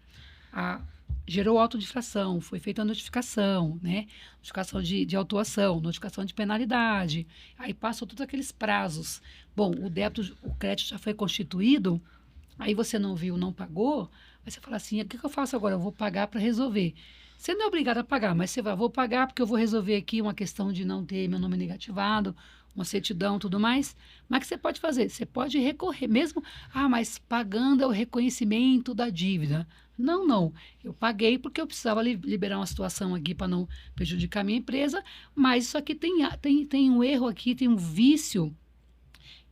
gerou auto de infração, foi feita a notificação, né? Notificação de autuação, notificação de penalidade. Aí passam todos aqueles prazos. Bom, o crédito já foi constituído. Aí você não viu, não pagou, aí você fala assim, o que eu faço agora? Eu vou pagar para resolver. Você não é obrigado a pagar, mas você vou pagar porque eu vou resolver aqui uma questão de não ter meu nome negativado, uma certidão e tudo mais. Mas o que você pode fazer? Você pode recorrer, mesmo, mas pagando é o reconhecimento da dívida. Não. Eu paguei porque eu precisava liberar uma situação aqui para não prejudicar a minha empresa, mas isso aqui tem um erro aqui, tem um vício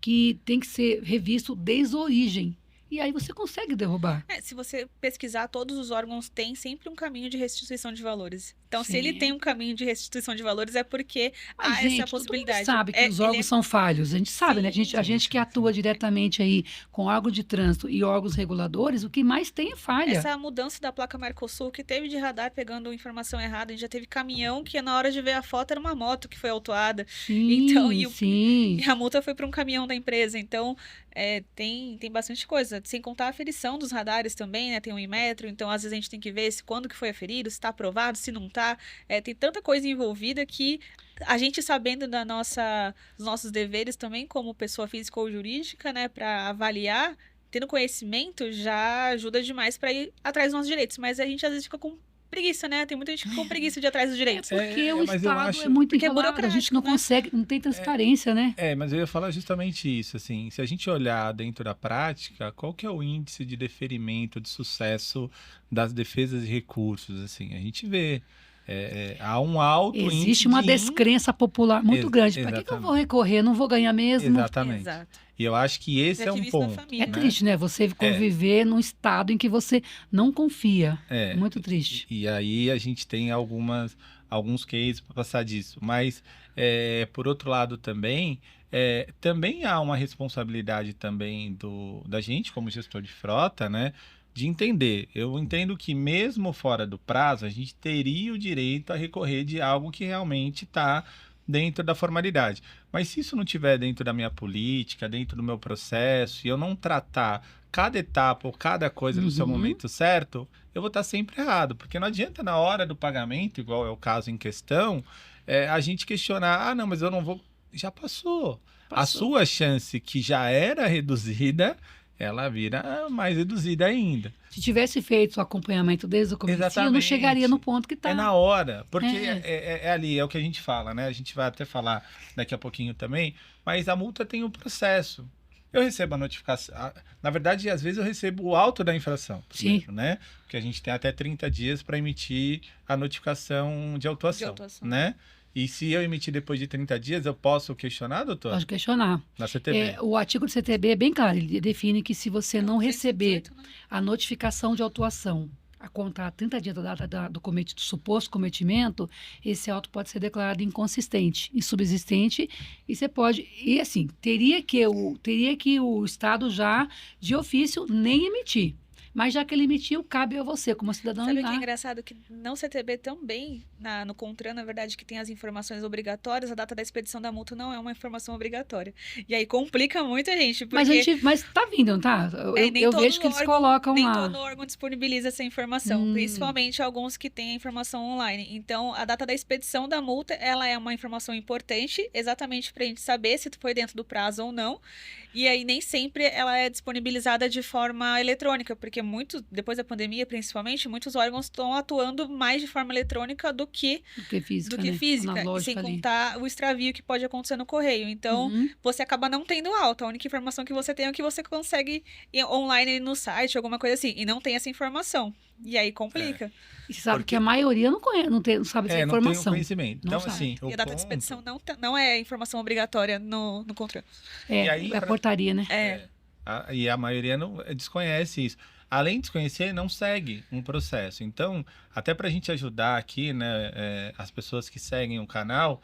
que tem que ser revisto desde a origem. E aí você consegue derrubar.
Se você pesquisar, todos os órgãos têm sempre um caminho de restituição de valores. Então,
Sim.
se ele tem um caminho de restituição de valores, é porque há essa possibilidade.
Todo mundo sabe que os órgãos são falhos. A gente sabe, né? A gente que atua diretamente aí com órgãos de trânsito e órgãos reguladores, o que mais tem é falha.
Essa mudança da placa Mercosul, que teve de radar pegando informação errada, a gente já teve caminhão que na hora de ver a foto era uma moto que foi autuada.
Sim,
então,
sim.
E a multa foi para um caminhão da empresa. Então, tem bastante coisa. Sem contar a aferição dos radares também, né? Tem um Inmetro, então às vezes a gente tem que ver quando que foi aferido, se está aprovado, se não está. Tem tanta coisa envolvida que a gente, sabendo dos nossos deveres também como pessoa física ou jurídica, né, para avaliar, tendo conhecimento já ajuda demais para ir atrás dos nossos direitos. Mas a gente às vezes fica com preguiça, né? Tem muita gente que fica com preguiça de ir atrás dos direitos.
Porque o Estado é muito enrolado, a gente não consegue, não tem transparência, né?
Mas eu ia falar justamente isso, assim, se a gente olhar dentro da prática, qual que é o índice de deferimento, de sucesso das defesas de recursos, assim, a gente vê... há um alto índice.
Existe uma descrença popular muito grande. Para que eu vou recorrer? Não vou ganhar mesmo?
Exatamente. Exato. E eu acho que esse é um ponto.
É triste, né? Você conviver num estado em que você não confia. Muito triste.
E aí a gente tem alguns cases para passar disso. Mas, por outro lado também há uma responsabilidade também da gente, como gestor de frota, né? De entender. Eu entendo que mesmo fora do prazo, a gente teria o direito a recorrer de algo que realmente está dentro da formalidade. Mas se isso não estiver dentro da minha política, dentro do meu processo, e eu não tratar cada etapa ou cada coisa no seu momento certo, eu vou estar sempre errado. Porque não adianta na hora do pagamento, igual é o caso em questão, a gente questionar, não, mas eu não vou... Já passou. A sua chance, que já era reduzida, ela vira mais reduzida ainda.
Se tivesse feito o acompanhamento desde o começo, eu não chegaria no ponto que está.
É na hora, porque é ali, é o que a gente fala, né? A gente vai até falar daqui a pouquinho também, mas a multa tem um processo. Eu recebo a notificação, na verdade, às vezes eu recebo o auto da infração, primeiro, né? Porque a gente tem até 30 dias para emitir a notificação de autuação, né? E se eu emitir depois de 30 dias, eu posso questionar, doutor?
Pode questionar.
Na CTB.
O artigo do CTB é bem claro, ele define que se você não receber a notificação de autuação a contar 30 dias da data do suposto cometimento, esse auto pode ser declarado inconsistente, insubsistente, e você pode... E assim, teria que o Estado já, de ofício, nem emitir. Mas já que ele emitiu, cabe a você, como cidadão.
Sabe o que é engraçado? Que no CTB também, no CONTRAN, na verdade, que tem as informações obrigatórias, a data da expedição da multa não é uma informação obrigatória. E aí complica muito a gente, porque...
Mas tá vindo, não tá? Eu vejo que eles colocam
nem
lá.
Nem todo órgão disponibiliza essa informação, principalmente alguns que têm a informação online. Então, a data da expedição da multa, ela é uma informação importante, exatamente pra gente saber se foi dentro do prazo ou não. E aí, nem sempre ela é disponibilizada de forma eletrônica, porque depois da pandemia, principalmente, muitos órgãos estão atuando mais de forma eletrônica do que física, sem contar o extravio que pode acontecer no correio. Então, você acaba não tendo alta. A única informação que você tem é o que você consegue online no site, alguma coisa assim, e não tem essa informação. E aí complica.
E você sabe que a maioria não sabe essa informação.
Não tem o conhecimento. Então, assim,
e a data de expedição não é informação obrigatória no contrato.
É a portaria, né?
E a maioria não desconhece isso. Além de desconhecer, não segue um processo. Então, até para a gente ajudar aqui, né, as pessoas que seguem o canal,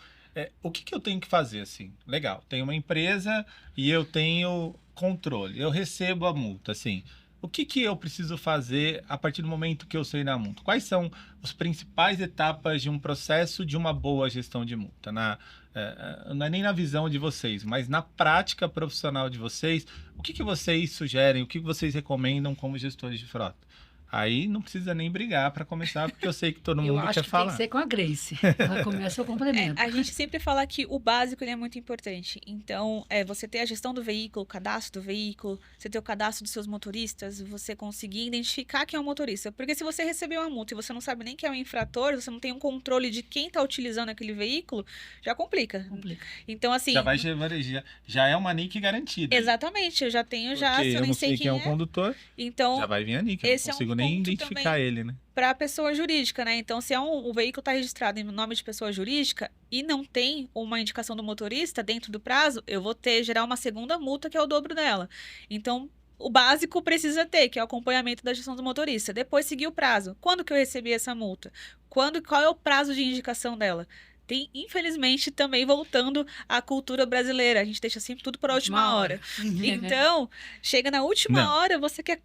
o que eu tenho que fazer, assim? Legal, tenho uma empresa e eu tenho controle, eu recebo a multa, assim... O que eu preciso fazer a partir do momento que eu sei da multa? Quais são as principais etapas de um processo de uma boa gestão de multa? Não é nem na visão de vocês, mas na prática profissional de vocês, o que vocês sugerem, o que vocês recomendam como gestores de frota? Aí não precisa nem brigar para começar, porque eu sei que todo mundo quer falar.
Tem que ser com a Grace. Ela começa o complemento.
A gente sempre fala que o básico ele é muito importante. Então, você ter a gestão do veículo, o cadastro do veículo, você ter o cadastro dos seus motoristas, você conseguir identificar quem é o motorista. Porque se você recebeu uma multa e você não sabe nem quem é o infrator, você não tem um controle de quem está utilizando aquele veículo, já complica. Então, assim...
Já é uma NIC garantida.
Exatamente, eu já tenho se eu nem sei quem
é o condutor,
então,
já vai vir a NIC, eu não consigo nem identificar ele, né?
Para a pessoa jurídica, né? Então, se o veículo está registrado em nome de pessoa jurídica e não tem uma indicação do motorista dentro do prazo, eu vou gerar uma segunda multa que é o dobro dela. Então, o básico precisa ter, que é o acompanhamento da gestão do motorista. Depois, seguir o prazo. Quando que eu recebi essa multa? Qual é o prazo de indicação dela? Tem, infelizmente, também voltando à cultura brasileira. A gente deixa sempre tudo para a última hora. Então, chega na última hora, você quer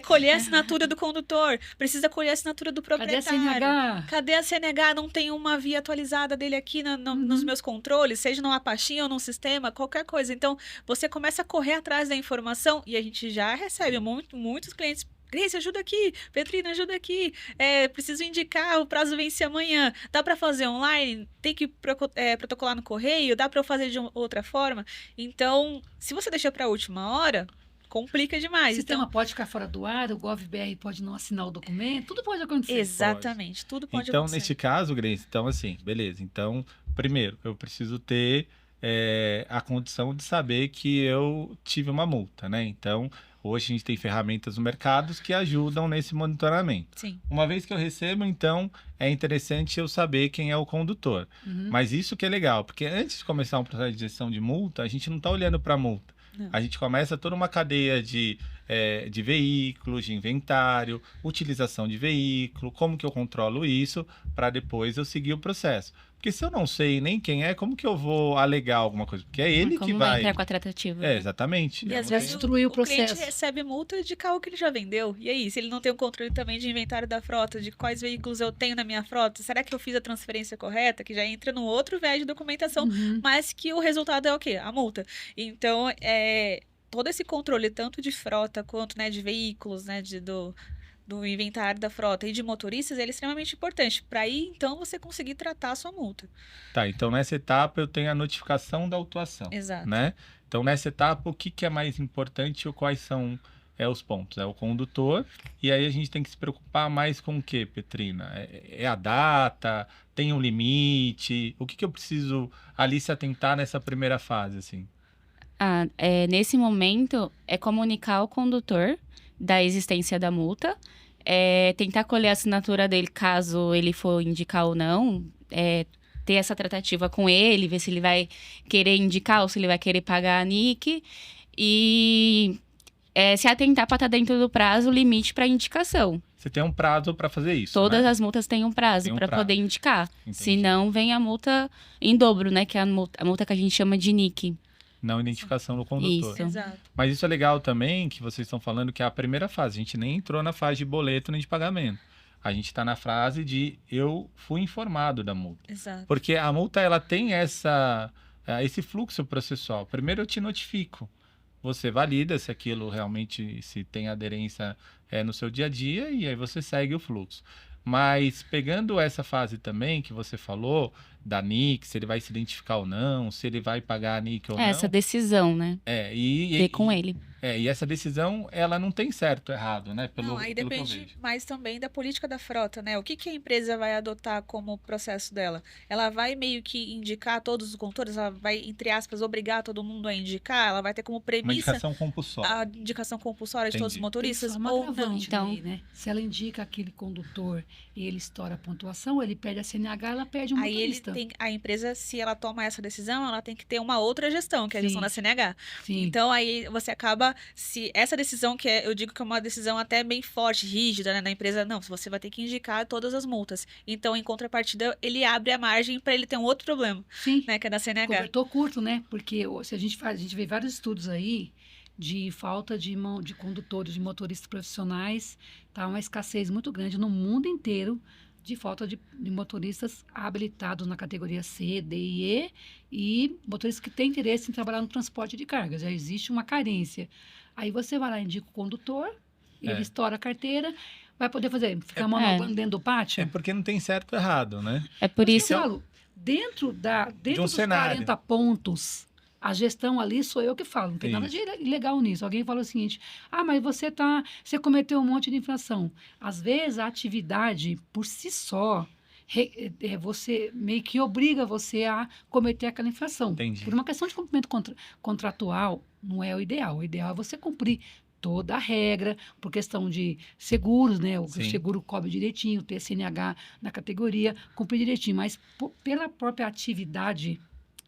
colher a assinatura do condutor, precisa colher a assinatura do proprietário. Cadê a CNH? Não tem uma via atualizada dele aqui nos meus controles, seja numa pastinha ou num sistema, qualquer coisa. Então, você começa a correr atrás da informação e a gente já recebe muitos clientes. Grace, ajuda aqui. Petrina, ajuda aqui. Preciso indicar, o prazo vence amanhã. Dá para fazer online? Tem que protocolar no correio? Dá para eu fazer de outra forma? Então, se você deixar para a última hora, complica demais.
O sistema pode ficar fora do ar, o GovBR pode não assinar o documento, tudo pode acontecer.
Exatamente, tudo pode acontecer.
Então, nesse caso, Grace, assim, beleza. Então, primeiro, eu preciso ter a condição de saber que eu tive uma multa, né? Então... Hoje a gente tem ferramentas no mercado que ajudam nesse monitoramento.
Sim.
Uma vez que eu recebo, então, é interessante eu saber quem é o condutor. Mas isso que é legal, porque antes de começar um processo de gestão de multa, a gente não está olhando para a multa. Não. A gente começa toda uma cadeia de veículos, de inventário, utilização de veículo, como que eu controlo isso, para depois eu seguir o processo. Porque se eu não sei nem quem é, como que eu vou alegar alguma coisa? Porque é ele
Como
que
vai
vai...
entrar com a tratativa?
É, exatamente.
E
Eu
às
não
vezes
tenho-
destruir o
cliente
processo.
recebe multa de carro que ele já vendeu. E aí, se ele não tem o controle também de inventário da frota, de quais veículos eu tenho na minha frota, será que eu fiz a transferência correta? Que já entra no outro viés de documentação,
Uhum.
mas que o resultado é o quê? A multa. Então, todo esse controle, tanto de frota quanto, né, de veículos, né, do inventário da frota e de motoristas, ele é extremamente importante. Para aí, então, você conseguir tratar a sua multa.
Tá, então nessa etapa eu tenho a notificação da autuação,
Exato.
né? Então nessa etapa o que que é mais importante ou quais são os pontos? É o condutor e aí a gente tem que se preocupar mais com o quê, Petrina? É a data? Tem um limite? O que que eu preciso ali se atentar nessa primeira fase, assim?
Nesse momento, é comunicar ao condutor da existência da multa, tentar colher a assinatura dele caso ele for indicar ou não, ter essa tratativa com ele, ver se ele vai querer indicar ou se ele vai querer pagar a NIC e se atentar para estar dentro do prazo limite para indicação.
Você tem um prazo para fazer isso,
Todas
né?
as multas têm um prazo
Tem um
para
prazo.
poder indicar.
Entendi.
Senão, vem a multa em dobro, né? Que é a multa que a gente chama de NIC.
Não identificação do condutor.
Isso.
Exato.
Mas isso é legal também, que vocês estão falando que é a primeira fase. A gente nem entrou na fase de boleto nem de pagamento. A gente está na fase de eu fui informado da multa.
Exato.
Porque a multa, ela tem esse fluxo processual. Primeiro eu te notifico. Você valida se aquilo realmente, se tem aderência no seu dia a dia, e aí você segue o fluxo. Mas pegando essa fase também que você falou, da NIC, se ele vai se identificar ou não, se ele vai pagar a NIC ou não.
Essa decisão, né? Ver com ele.
E essa decisão, ela não tem certo ou errado, né?
Não, aí
pelo que eu
depende
vejo.
mais também da política da frota, né? O que que a empresa vai adotar como processo dela? Ela vai meio que indicar todos os condutores, ela vai, entre aspas, obrigar todo mundo a indicar, ela vai ter como
Uma
premissa
indicação compulsória.
a indicação compulsória de todos os
Entendi.
motoristas
Tem só uma
ou não?
agravante
Então-
daí, né? Se ela indica aquele condutor e ele estoura a pontuação, ele perde a CNH, ela perde o
Aí ele
motorista.
a empresa, se ela toma essa decisão, ela tem que ter uma outra gestão, que é a gestão
Sim.
da CNH.
Sim.
Então aí você acaba, se essa decisão eu digo que é uma decisão até bem forte, rígida, né, na empresa, não, você vai ter que indicar todas as multas. Então, em contrapartida, ele abre a margem para ele ter um outro problema,
Sim.
né, que é da CNH.
Cobertor curto, né? Porque se a gente vê vários estudos aí de falta de condutores, de motoristas profissionais, tá uma escassez muito grande no mundo inteiro de falta de motoristas habilitados na categoria C, D e E motoristas que têm interesse em trabalhar no transporte de cargas. Já existe uma carência. Aí você vai lá, indica o condutor, ele estoura a carteira, vai poder ficar manobrando dentro do pátio.
É porque não tem certo ou errado, né?
É por
Mas
isso.
eu falo, dentro dos
cenário.
40 pontos, a gestão ali sou eu que falo. Não tem nada
Isso.
de ilegal nisso. Alguém fala o seguinte: mas você cometeu um monte de infração. Às vezes, a atividade, por si só, você meio que obriga você a cometer aquela infração.
Entendi.
Por uma questão de cumprimento contratual, não é o ideal. O ideal é você cumprir toda a regra, por questão de seguros, né? O
Sim.
seguro cobre direitinho, ter CNH na categoria, cumprir direitinho. Mas pela própria atividade,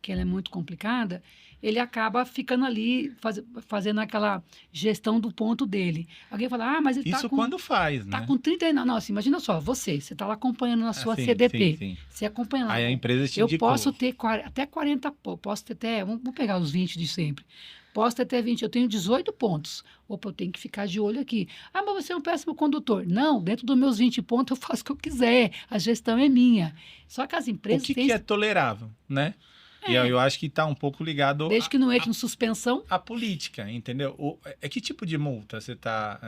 que ela é muito complicada, ele acaba ficando ali, fazendo aquela gestão do ponto dele. Alguém fala, mas ele
Isso
está com...
quando faz,
Tá
né?
com 30... Não, assim, imagina só, você está lá acompanhando na sua
sim,
CDP.
sim.
Você acompanha lá.
Aí a empresa te
Eu
indicou.
posso ter até 40 pontos, posso ter até, vamos pegar os 20 de sempre. Posso ter até 20, eu tenho 18 pontos. Opa, eu tenho que ficar de olho aqui. Mas você é um péssimo condutor. Não, dentro dos meus 20 pontos eu faço o que eu quiser. A gestão é minha. Só que as
O
empresas
que é tolerável, né? E eu acho que está um pouco ligado
desde que não entre em suspensão.
à política, entendeu? Que tipo de multa você está...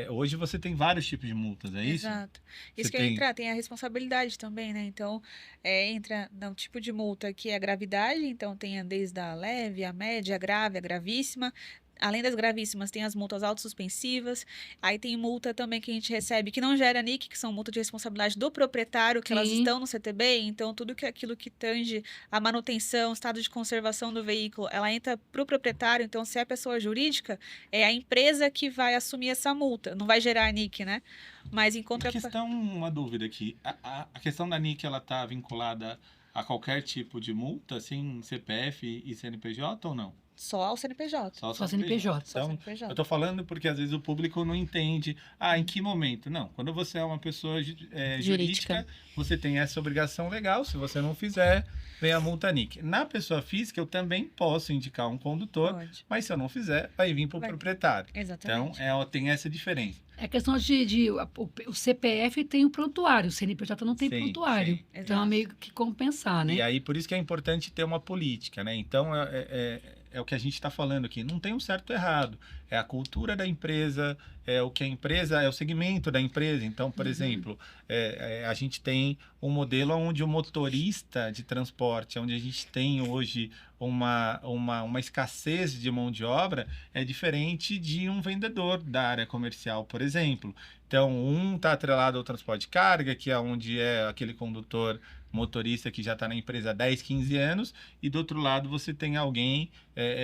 hoje você tem vários tipos de multas, é isso?
Exato. Isso
Você
que
tem-
entra, tem a responsabilidade também, né? Então, entra no tipo de multa que é a gravidade, então tem desde a leve, a média, a grave, a gravíssima. Além das gravíssimas, tem as multas autossuspensivas. Aí tem multa também que a gente recebe que não gera NIC, que são multas de responsabilidade do proprietário, que elas
Sim.
estão no CTB. Então, tudo aquilo que tange a manutenção, estado de conservação do veículo, ela entra para o proprietário. Então, se é pessoa jurídica, é a empresa que vai assumir essa multa. Não vai gerar NIC, né? Mas em
A
contrapartida...
questão, uma dúvida aqui. A questão da NIC, ela está vinculada a qualquer tipo de multa, assim, CPF e CNPJ ou não?
Só ao CNPJ.
Só CNPJ.
Só
Então,
CNPJ.
eu tô falando porque às vezes o público não entende. Em que momento? Não, quando você é uma pessoa jurídica, você tem essa obrigação legal. Se você não fizer, vem a multa NIC. Na pessoa física, eu também posso indicar um condutor,
Pode.
mas se eu não fizer, vai vir para o proprietário.
Exatamente.
Então, tem essa diferença.
É questão o CPF tem o prontuário, o CNPJ não tem
Sim,
prontuário.
sim.
Então é meio que compensar, né?
E aí, por isso que é importante ter uma política, né? Então, é o que a gente está falando aqui. Não tem um certo ou errado. É a cultura da empresa, é o que a empresa, é o segmento da empresa. Então, por exemplo, a gente tem um modelo onde o motorista de transporte, onde a gente tem hoje uma escassez de mão de obra, é diferente de um vendedor da área comercial, por exemplo. Então, um está atrelado ao transporte de carga, que é onde é aquele condutor motorista que já está na empresa há 10, 15 anos, e do outro lado você tem alguém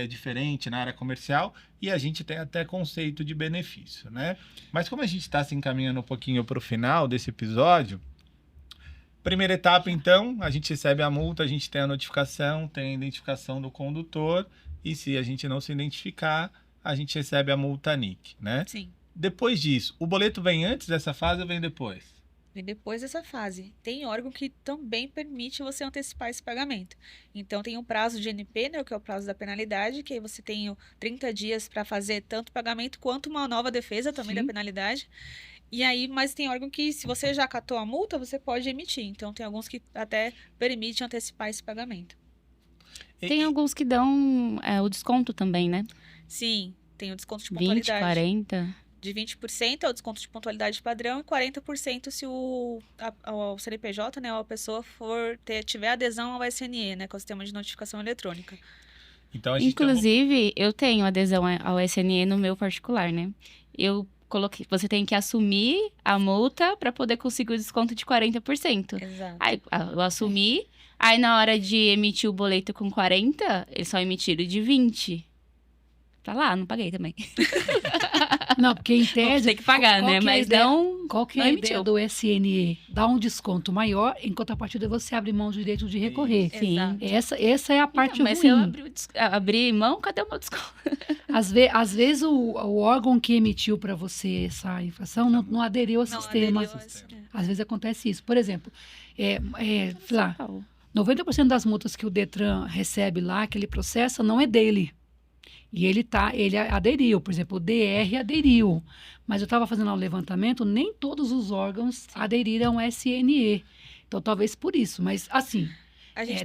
diferente na área comercial, e a gente tem até conceito de benefício, né? Mas como a gente está se encaminhando um pouquinho para o final desse episódio, primeira etapa, então, a gente recebe a multa, a gente tem a notificação, tem a identificação do condutor, e se a gente não se identificar, a gente recebe a multa NIC, né?
Sim.
Depois disso, o boleto vem antes dessa fase ou vem depois?
Vem depois dessa fase. Tem órgão que também permite você antecipar esse pagamento. Então, tem um prazo de NP, né, que é o prazo da penalidade, que aí você tem 30 dias para fazer tanto pagamento quanto uma nova defesa também da penalidade. E aí, mas tem órgão que, se você já acatou a multa, você pode emitir. Então, tem alguns que até permitem antecipar esse pagamento.
Tem alguns que dão o desconto também, né?
Sim, tem o desconto de
20,
pontualidade.
40.
De 20% é o desconto de pontualidade padrão e 40% se o CNPJ, né, ou a pessoa tiver adesão ao SNE, né, que é o Sistema de Notificação Eletrônica.
Então, a gente
Inclusive, eu tenho adesão ao SNE no meu particular, né? Eu coloquei, você tem que assumir a multa para poder conseguir o desconto de 40%.
Exato.
Aí eu assumi, aí na hora de emitir o boleto com 40, eles só emitiram de 20. Tá lá, não paguei também.
Não, porque em tese...
Tem que pagar, né? Mas não...
Qual que é a ideia do SNE? Dar um desconto maior, em contrapartida você abre mão do direito de recorrer.
Sim.
Essa é a parte
mas
ruim.
se eu abrir mão, cadê o meu desconto?
Às vezes o órgão que emitiu para você essa infração não aderiu ao sistema. Às vezes acontece isso. Por exemplo, sei lá, 90% das multas que o Detran recebe lá, que ele processa, não é dele. E ele aderiu, por exemplo, o DR aderiu. Mas eu estava fazendo um levantamento, nem todos os órgãos aderiram ao SNE. Então, talvez por isso. Mas, assim,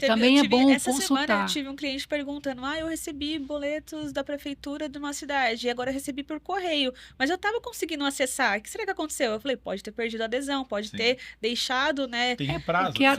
também é bom
essa
consultar.
Essa semana eu tive um cliente perguntando, eu recebi boletos da prefeitura de uma cidade, e agora eu recebi por correio, mas eu estava conseguindo acessar. O que será que aconteceu? Eu falei, pode ter perdido a adesão, pode ter deixado, né?
Tem prazo.
Porque a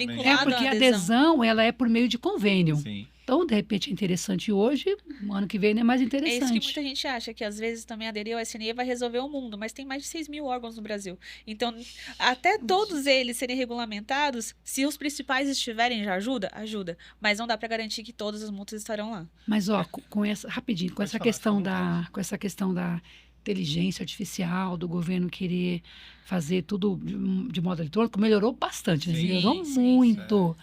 adesão, ela é por meio de convênio.
Sim.
Então, de repente, é interessante hoje, no ano que vem não é mais interessante.
É isso que muita gente acha, que às vezes também aderir ao SNE vai resolver o mundo, mas tem mais de 6 mil órgãos no Brasil. Então, até todos eles serem regulamentados, se os principais estiverem, já ajuda? Ajuda. Mas não dá para garantir que todas as multas estarão lá.
Mas, com essa questão da inteligência artificial, do governo querer fazer tudo de modo eletrônico, melhorou bastante, né? Melhorou muito.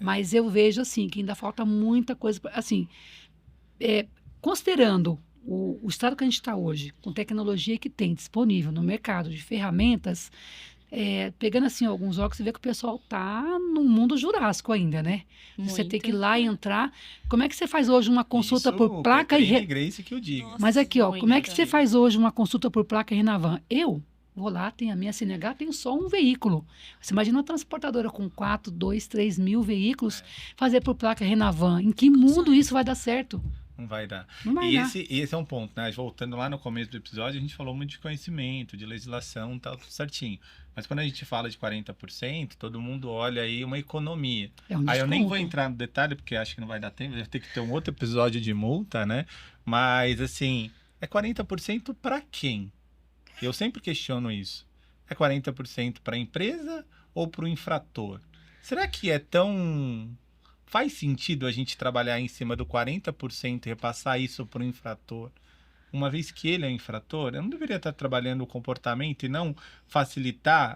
Mas eu vejo, assim, que ainda falta muita coisa. Assim, considerando o estado que a gente está hoje, com tecnologia que tem disponível no mercado de ferramentas, pegando, assim, alguns órgãos, você vê que o pessoal está no mundo jurássico ainda, né?
Muito.
Você tem que ir lá e entrar. Como é que você faz hoje uma consulta por placa e...
Grace que eu digo.
Nossa,
Mas aqui, ó,
muito.
como é que você faz hoje uma consulta por placa Renavan? Eu vou lá, tenho a minha CNH, tenho só um veículo. Você imagina uma transportadora com 4, 2, 3 mil veículos fazer por placa Renavan. Em que mundo isso vai dar certo?
Não vai dar.
Não vai dar.
Esse é um ponto, né? Voltando lá no começo do episódio, a gente falou muito de conhecimento, de legislação, tá tudo certinho. Mas quando a gente fala de 40%, todo mundo olha aí uma economia. Aí eu nem vou entrar no detalhe, porque acho que não vai dar tempo, deve ter que ter um outro episódio de multa, né? Mas, assim, é 40% para quem? Eu sempre questiono isso. É 40% para a empresa ou para o infrator? Será que é tão... Faz sentido a gente trabalhar em cima do 40% e repassar isso para o infrator? uma vez que ele é infrator, eu não deveria estar trabalhando o comportamento e não facilitar,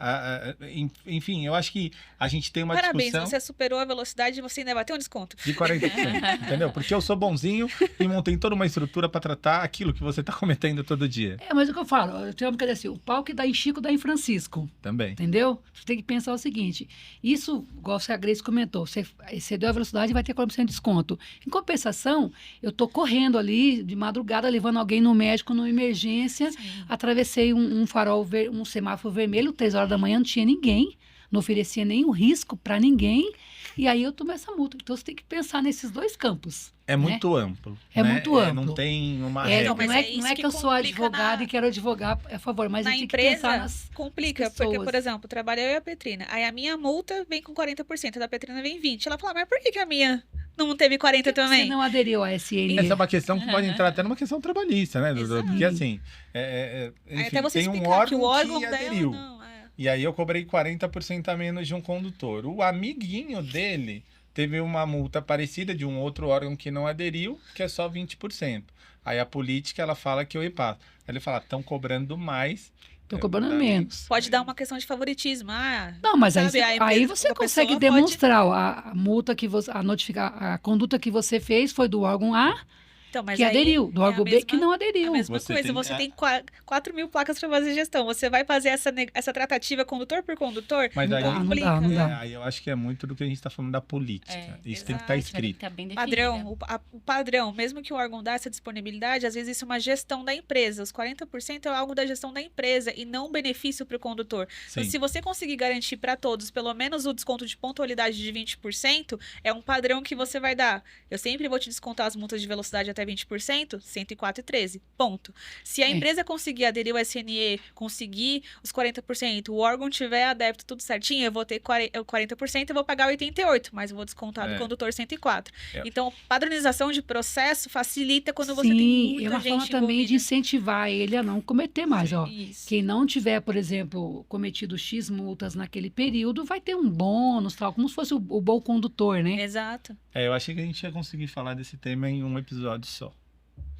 enfim, eu acho que a gente tem uma
Parabéns,
discussão
você superou a velocidade e você ainda vai ter um desconto.
de 40%, entendeu? Porque eu sou bonzinho e montei toda uma estrutura para tratar aquilo que você está cometendo todo dia.
Mas o que eu falo, eu tenho uma coisa assim, o pau que dá em Chico dá em Francisco.
Também.
Entendeu? Você tem que pensar o seguinte, isso, igual a Grace comentou, você excedeu a velocidade e vai ter 40% de desconto. Em compensação, eu tô correndo ali de madrugada, levando alguém no médico, numa emergência, atravessei um farol, um semáforo vermelho, 3 horas da manhã, não tinha ninguém, não oferecia nenhum risco para ninguém, e aí eu tomei essa multa. Então, você tem que pensar nesses dois campos.
É muito amplo.
É muito amplo.
Não tem uma regra.
Não,
mas
não
é
é
isso
que eu sou advogada e quero advogar a favor, mas
na
a gente tem que
empresa,
pensar nas
complica,
pessoas.
porque, por exemplo, trabalha eu e a Petrina. Aí a minha multa vem com 40%, a da Petrina vem 20%. Ela fala, mas por que a minha não teve 40% também?
Você não aderiu à SN.
Essa é uma questão que pode entrar até numa questão trabalhista, né, Dudu?
Exato.
Porque assim,
Aí
enfim,
até você
tem um
explicar que o órgão
que
dela
aderiu.
não.
E aí eu cobrei 40% a menos de um condutor. O amiguinho dele teve uma multa parecida de um outro órgão que não aderiu, que é só 20%. Aí a política, ela fala que eu repasso. Aí ele fala, estão cobrando mais.
Estou cobrando menos.
Pode dar uma questão de favoritismo.
Não, mas
sabe,
aí você
a
consegue
pessoa
demonstrar a multa que você, a conduta que você fez foi do órgão A,
Então, mas
que
aí
aderiu, do
é a
órgão B,
mesma-
que não
A
aderiu.
mesma
Você
coisa,
tem-
você tem 4 mil placas para fazer gestão. Você vai fazer essa tratativa condutor por condutor?
Mas
Não
aí,
dá, não
complica.
dá, não dá.
aí eu acho que é muito do que a gente está falando da política. Isso tem que estar
exato.
escrito.
Tá bem
Padrão, o padrão, mesmo que o órgão dá essa disponibilidade, às vezes isso é uma gestão da empresa. Os 40% é algo da gestão da empresa e não um benefício para o condutor. Então,
Sim.
se você conseguir garantir para todos pelo menos o desconto de pontualidade de 20%, é um padrão que você vai dar. Eu sempre vou te descontar as multas de velocidade até 20%, 104,13. Ponto. Se a
É.
empresa conseguir aderir ao SNE, conseguir os 40%, o órgão tiver adepto tudo certinho, eu vou ter 40%, eu vou pagar 88%, mas eu vou descontar do condutor 104.
É.
Então, padronização de processo facilita quando você tem
Sim,
muita
é uma
gente
forma também de
envolvida.
incentivar ele a não cometer mais. Ó.
Isso.
Quem não tiver, por exemplo, cometido X multas naquele período, vai ter um bônus, tal, como se fosse o bom condutor, né?
Exato.
Eu achei que a gente ia conseguir falar desse tema em um episódio só.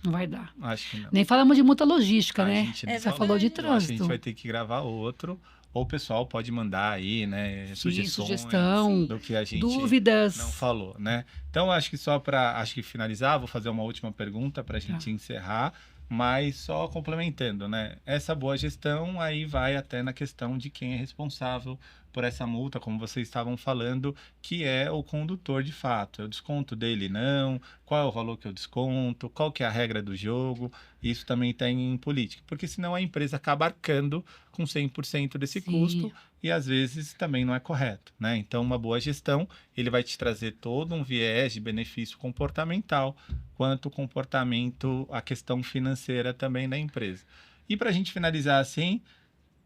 Não vai dar.
Acho que não.
Nem falamos de multa logística,
A
né?
gente
É
Você
não
falou de
verdade.
Eu acho que a gente
trânsito.
vai ter que gravar outro. Ou o pessoal pode mandar aí, né?
Sim,
Sugestões
sugestão,
do que a gente
dúvidas.
não falou, né? Então, acho que só para finalizar, vou fazer uma última pergunta para a gente encerrar, mas só complementando, né? Essa boa gestão aí vai até na questão de quem é responsável por essa multa, como vocês estavam falando, que é o condutor de fato. Eu desconto dele, não? Qual é o valor que eu desconto? Qual que é a regra do jogo? Isso também tem em política, porque senão a empresa acaba arcando com 100% desse
Sim.
custo e às vezes também não é correto, né? Então, uma boa gestão, ele vai te trazer todo um viés de benefício comportamental, quanto o comportamento, a questão financeira também da empresa. E para a gente finalizar assim,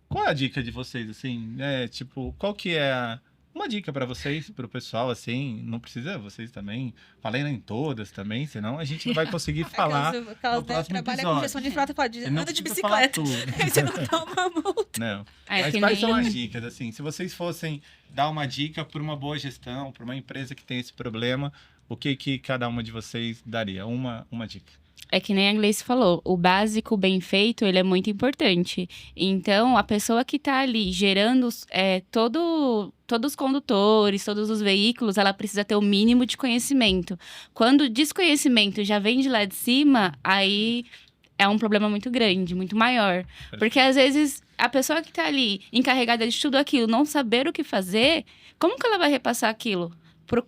qual é a dica de vocês, assim, tipo, qual que é uma dica para vocês, para o pessoal, assim, não precisa vocês também, falem em todas também, senão a gente não vai conseguir falar.
Aquelas
no próximo
trabalham com
episódio.
gestão de frota, pode
Ele não
anda de
precisa falar
bicicleta.
tudo.
Aí você não toma multa.
Não.
É
Mas
que
quais
nem-
são as dicas, assim, se vocês fossem dar uma dica para uma boa gestão, para uma empresa que tem esse problema, o que cada uma de vocês daria? Uma dica.
É que nem a Gleice falou, o básico bem feito, ele é muito importante. Então, a pessoa que está ali gerando todos os condutores, todos os veículos, ela precisa ter o mínimo de conhecimento. Quando o desconhecimento já vem de lá de cima, aí é um problema muito grande, muito maior. Porque, às vezes, a pessoa que está ali encarregada de tudo aquilo, não saber o que fazer, como que ela vai repassar aquilo?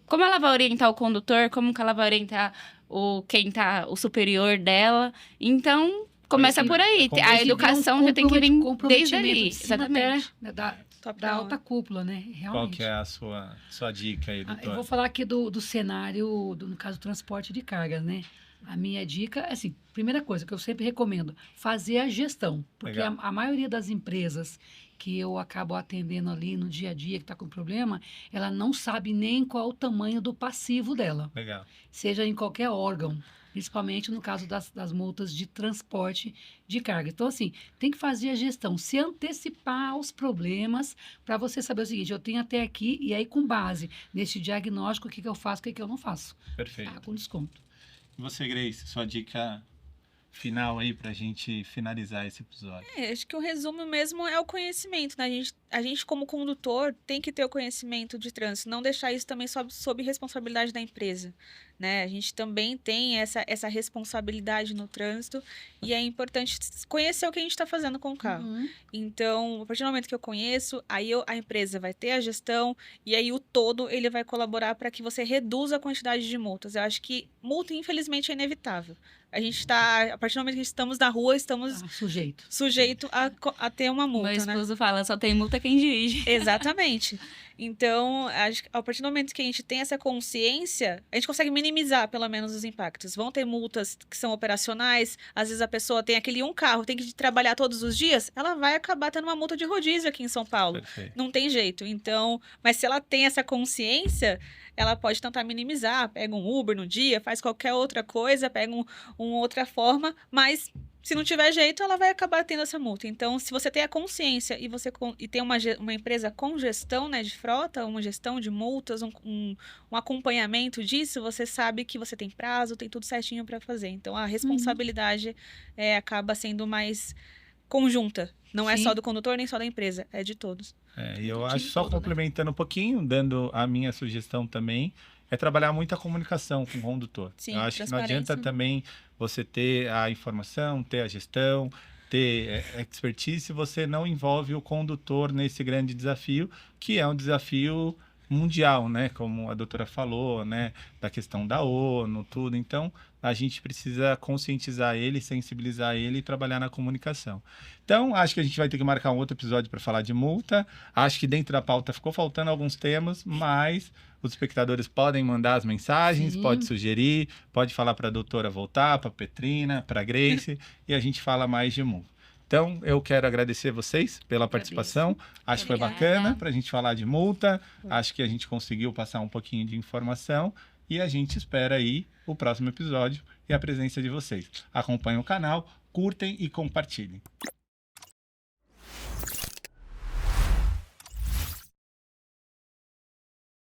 Como ela vai orientar o condutor? Como que ela vai orientar o superior dela? Então, começa por aí. A educação já tem que vir desde ali. Exatamente.
Da
Top
da
down.
alta cúpula, né?
Qual
Realmente.
que é a sua dica aí,
Eu
doutor?
vou falar aqui do cenário, no caso, do transporte de cargas, né? A minha dica é assim, primeira coisa que eu sempre recomendo, fazer a gestão. Porque
Legal.
a maioria das empresas que eu acabo atendendo ali no dia a dia, que está com problema, ela não sabe nem qual o tamanho do passivo dela,
Legal.
seja em qualquer órgão, principalmente no caso das multas de transporte de carga. Então, assim, tem que fazer a gestão, se antecipar aos problemas, para você saber o seguinte, eu tenho até aqui, e aí com base nesse diagnóstico, o que eu faço, o que eu não faço.
Perfeito.
Tá, com desconto.
E você, Grace, sua dica final aí pra gente finalizar esse episódio?
Acho que o resumo mesmo é o conhecimento, né? A gente, como condutor, tem que ter o conhecimento de trânsito, não deixar isso também sob responsabilidade da empresa, né? A gente também tem essa responsabilidade no trânsito e é importante conhecer o que a gente está fazendo com o carro. Então, a partir do momento que eu conheço, aí a empresa vai ter a gestão e aí o todo ele vai colaborar para que você reduza a quantidade de multas. Eu acho que multa, infelizmente, é inevitável. A gente está, a partir do momento que estamos na rua, estamos sujeito a ter uma multa,
Meu
né?
esposo fala, só tem multa quem dirige.
Exatamente. Então, acho que a partir do momento que a gente tem essa consciência, a gente consegue minimizar, pelo menos, os impactos. Vão ter multas que são operacionais, às vezes a pessoa tem aquele um carro, tem que trabalhar todos os dias, ela vai acabar tendo uma multa de rodízio aqui em São Paulo.
Perfeito.
Não tem jeito. Então, mas se ela tem essa consciência, ela pode tentar minimizar, pega um Uber no dia, faz qualquer outra coisa, pega uma outra forma, mas se não tiver jeito, ela vai acabar tendo essa multa. Então, se você tem a consciência e tem uma empresa com gestão, né, de frota, uma gestão de multas, um acompanhamento disso, você sabe que você tem prazo, tem tudo certinho para fazer. Então, a responsabilidade acaba sendo mais conjunta. Não é só do condutor nem só da empresa, é de todos.
E eu acho, só complementando um pouquinho, dando a minha sugestão também, é trabalhar muito a comunicação com o condutor.
Sim,
eu acho que não adianta também você ter a informação, ter a gestão, ter expertise, se você não envolve o condutor nesse grande desafio, que é um desafio mundial, né? Como a doutora falou, né? Da questão da ONU, tudo. Então, a gente precisa conscientizar ele, sensibilizar ele e trabalhar na comunicação. Então, acho que a gente vai ter que marcar um outro episódio para falar de multa. Acho que dentro da pauta ficou faltando alguns temas, mas os espectadores podem mandar as mensagens, pode sugerir, pode falar para a doutora voltar, para a Petrina, para a Grace, e a gente fala mais de multa. Então, eu quero agradecer vocês pela participação. Acho que foi bacana para a gente falar de multa. Acho que a gente conseguiu passar um pouquinho de informação. E a gente espera aí o próximo episódio e a presença de vocês. Acompanhem o canal, curtem e compartilhem.